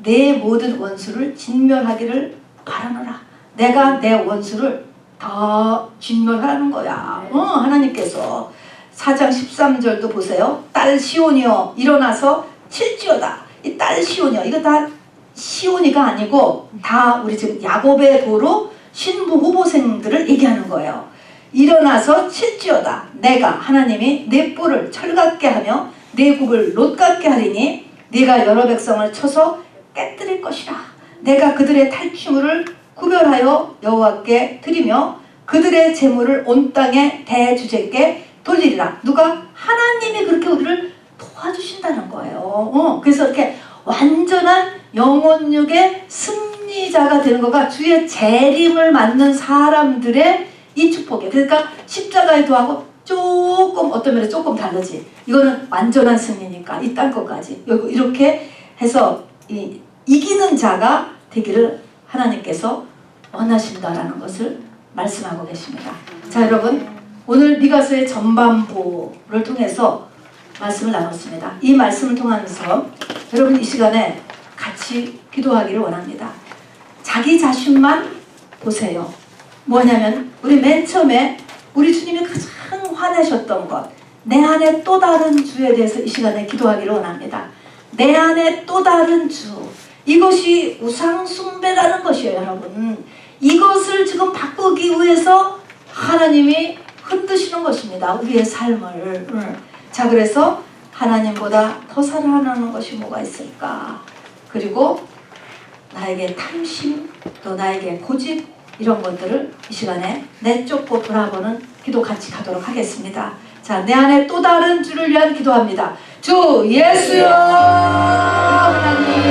내 모든 원수를 진멸하기를 바라노라. 내가 내 원수를 다 진멸하는 거야. 하나님께서 4장 13절도 보세요. 딸 시온이여 일어나서 칠지어다. 이 딸 시온이여, 이거 다 시온이가 아니고 다 우리 지금 야곱의 도로 신부 후보생들을 얘기하는 거예요. 일어나서 칠지어다. 내가 하나님이 내 뿔을 철같게 하며 내 굽을 놋같게 하리니 네가 여러 백성을 쳐서 깨뜨릴 것이라. 내가 그들의 탈취물을 구별하여 여호와께 드리며 그들의 재물을 온 땅의 대주제께 돌리리라. 누가? 하나님이 그렇게 우리를 도와주신다는 거예요. 그래서 이렇게 완전한 영혼육의 승리자가 되는 거가 주의 재림을 맞는 사람들의 이 축복이에요. 그러니까 십자가의 도하고 조금 어떤 면에 조금 다르지. 이거는 완전한 승리니까 이 땅 것까지 이렇게 해서 이기는 자가 되기를 하나님께서 원하신다라는 것을 말씀하고 계십니다. 자, 여러분, 오늘 미가서의 전반부를 통해서 말씀을 나눴습니다. 이 말씀을 통하면서 여러분 이 시간에 같이 기도하기를 원합니다. 자기 자신만 보세요. 뭐냐면 우리 맨 처음에 우리 주님이 가장 화내셨던 것, 내 안에 또 다른 주에 대해서 이 시간에 기도하기를 원합니다. 내 안에 또 다른 주, 이것이 우상 숭배라는 것이에요, 여러분. 이것을 지금 바꾸기 위해서 하나님이 흔드시는 것입니다, 우리의 삶을. 자, 그래서 하나님보다 더 사랑하는 것이 뭐가 있을까? 그리고 나에게 탐심, 또 나에게 고집, 이런 것들을 이 시간에 내쫓고 돌아보는 기도 같이 가도록 하겠습니다. 자, 내 안에 또 다른 주를 위한 기도합니다. 주 예수여 하나님.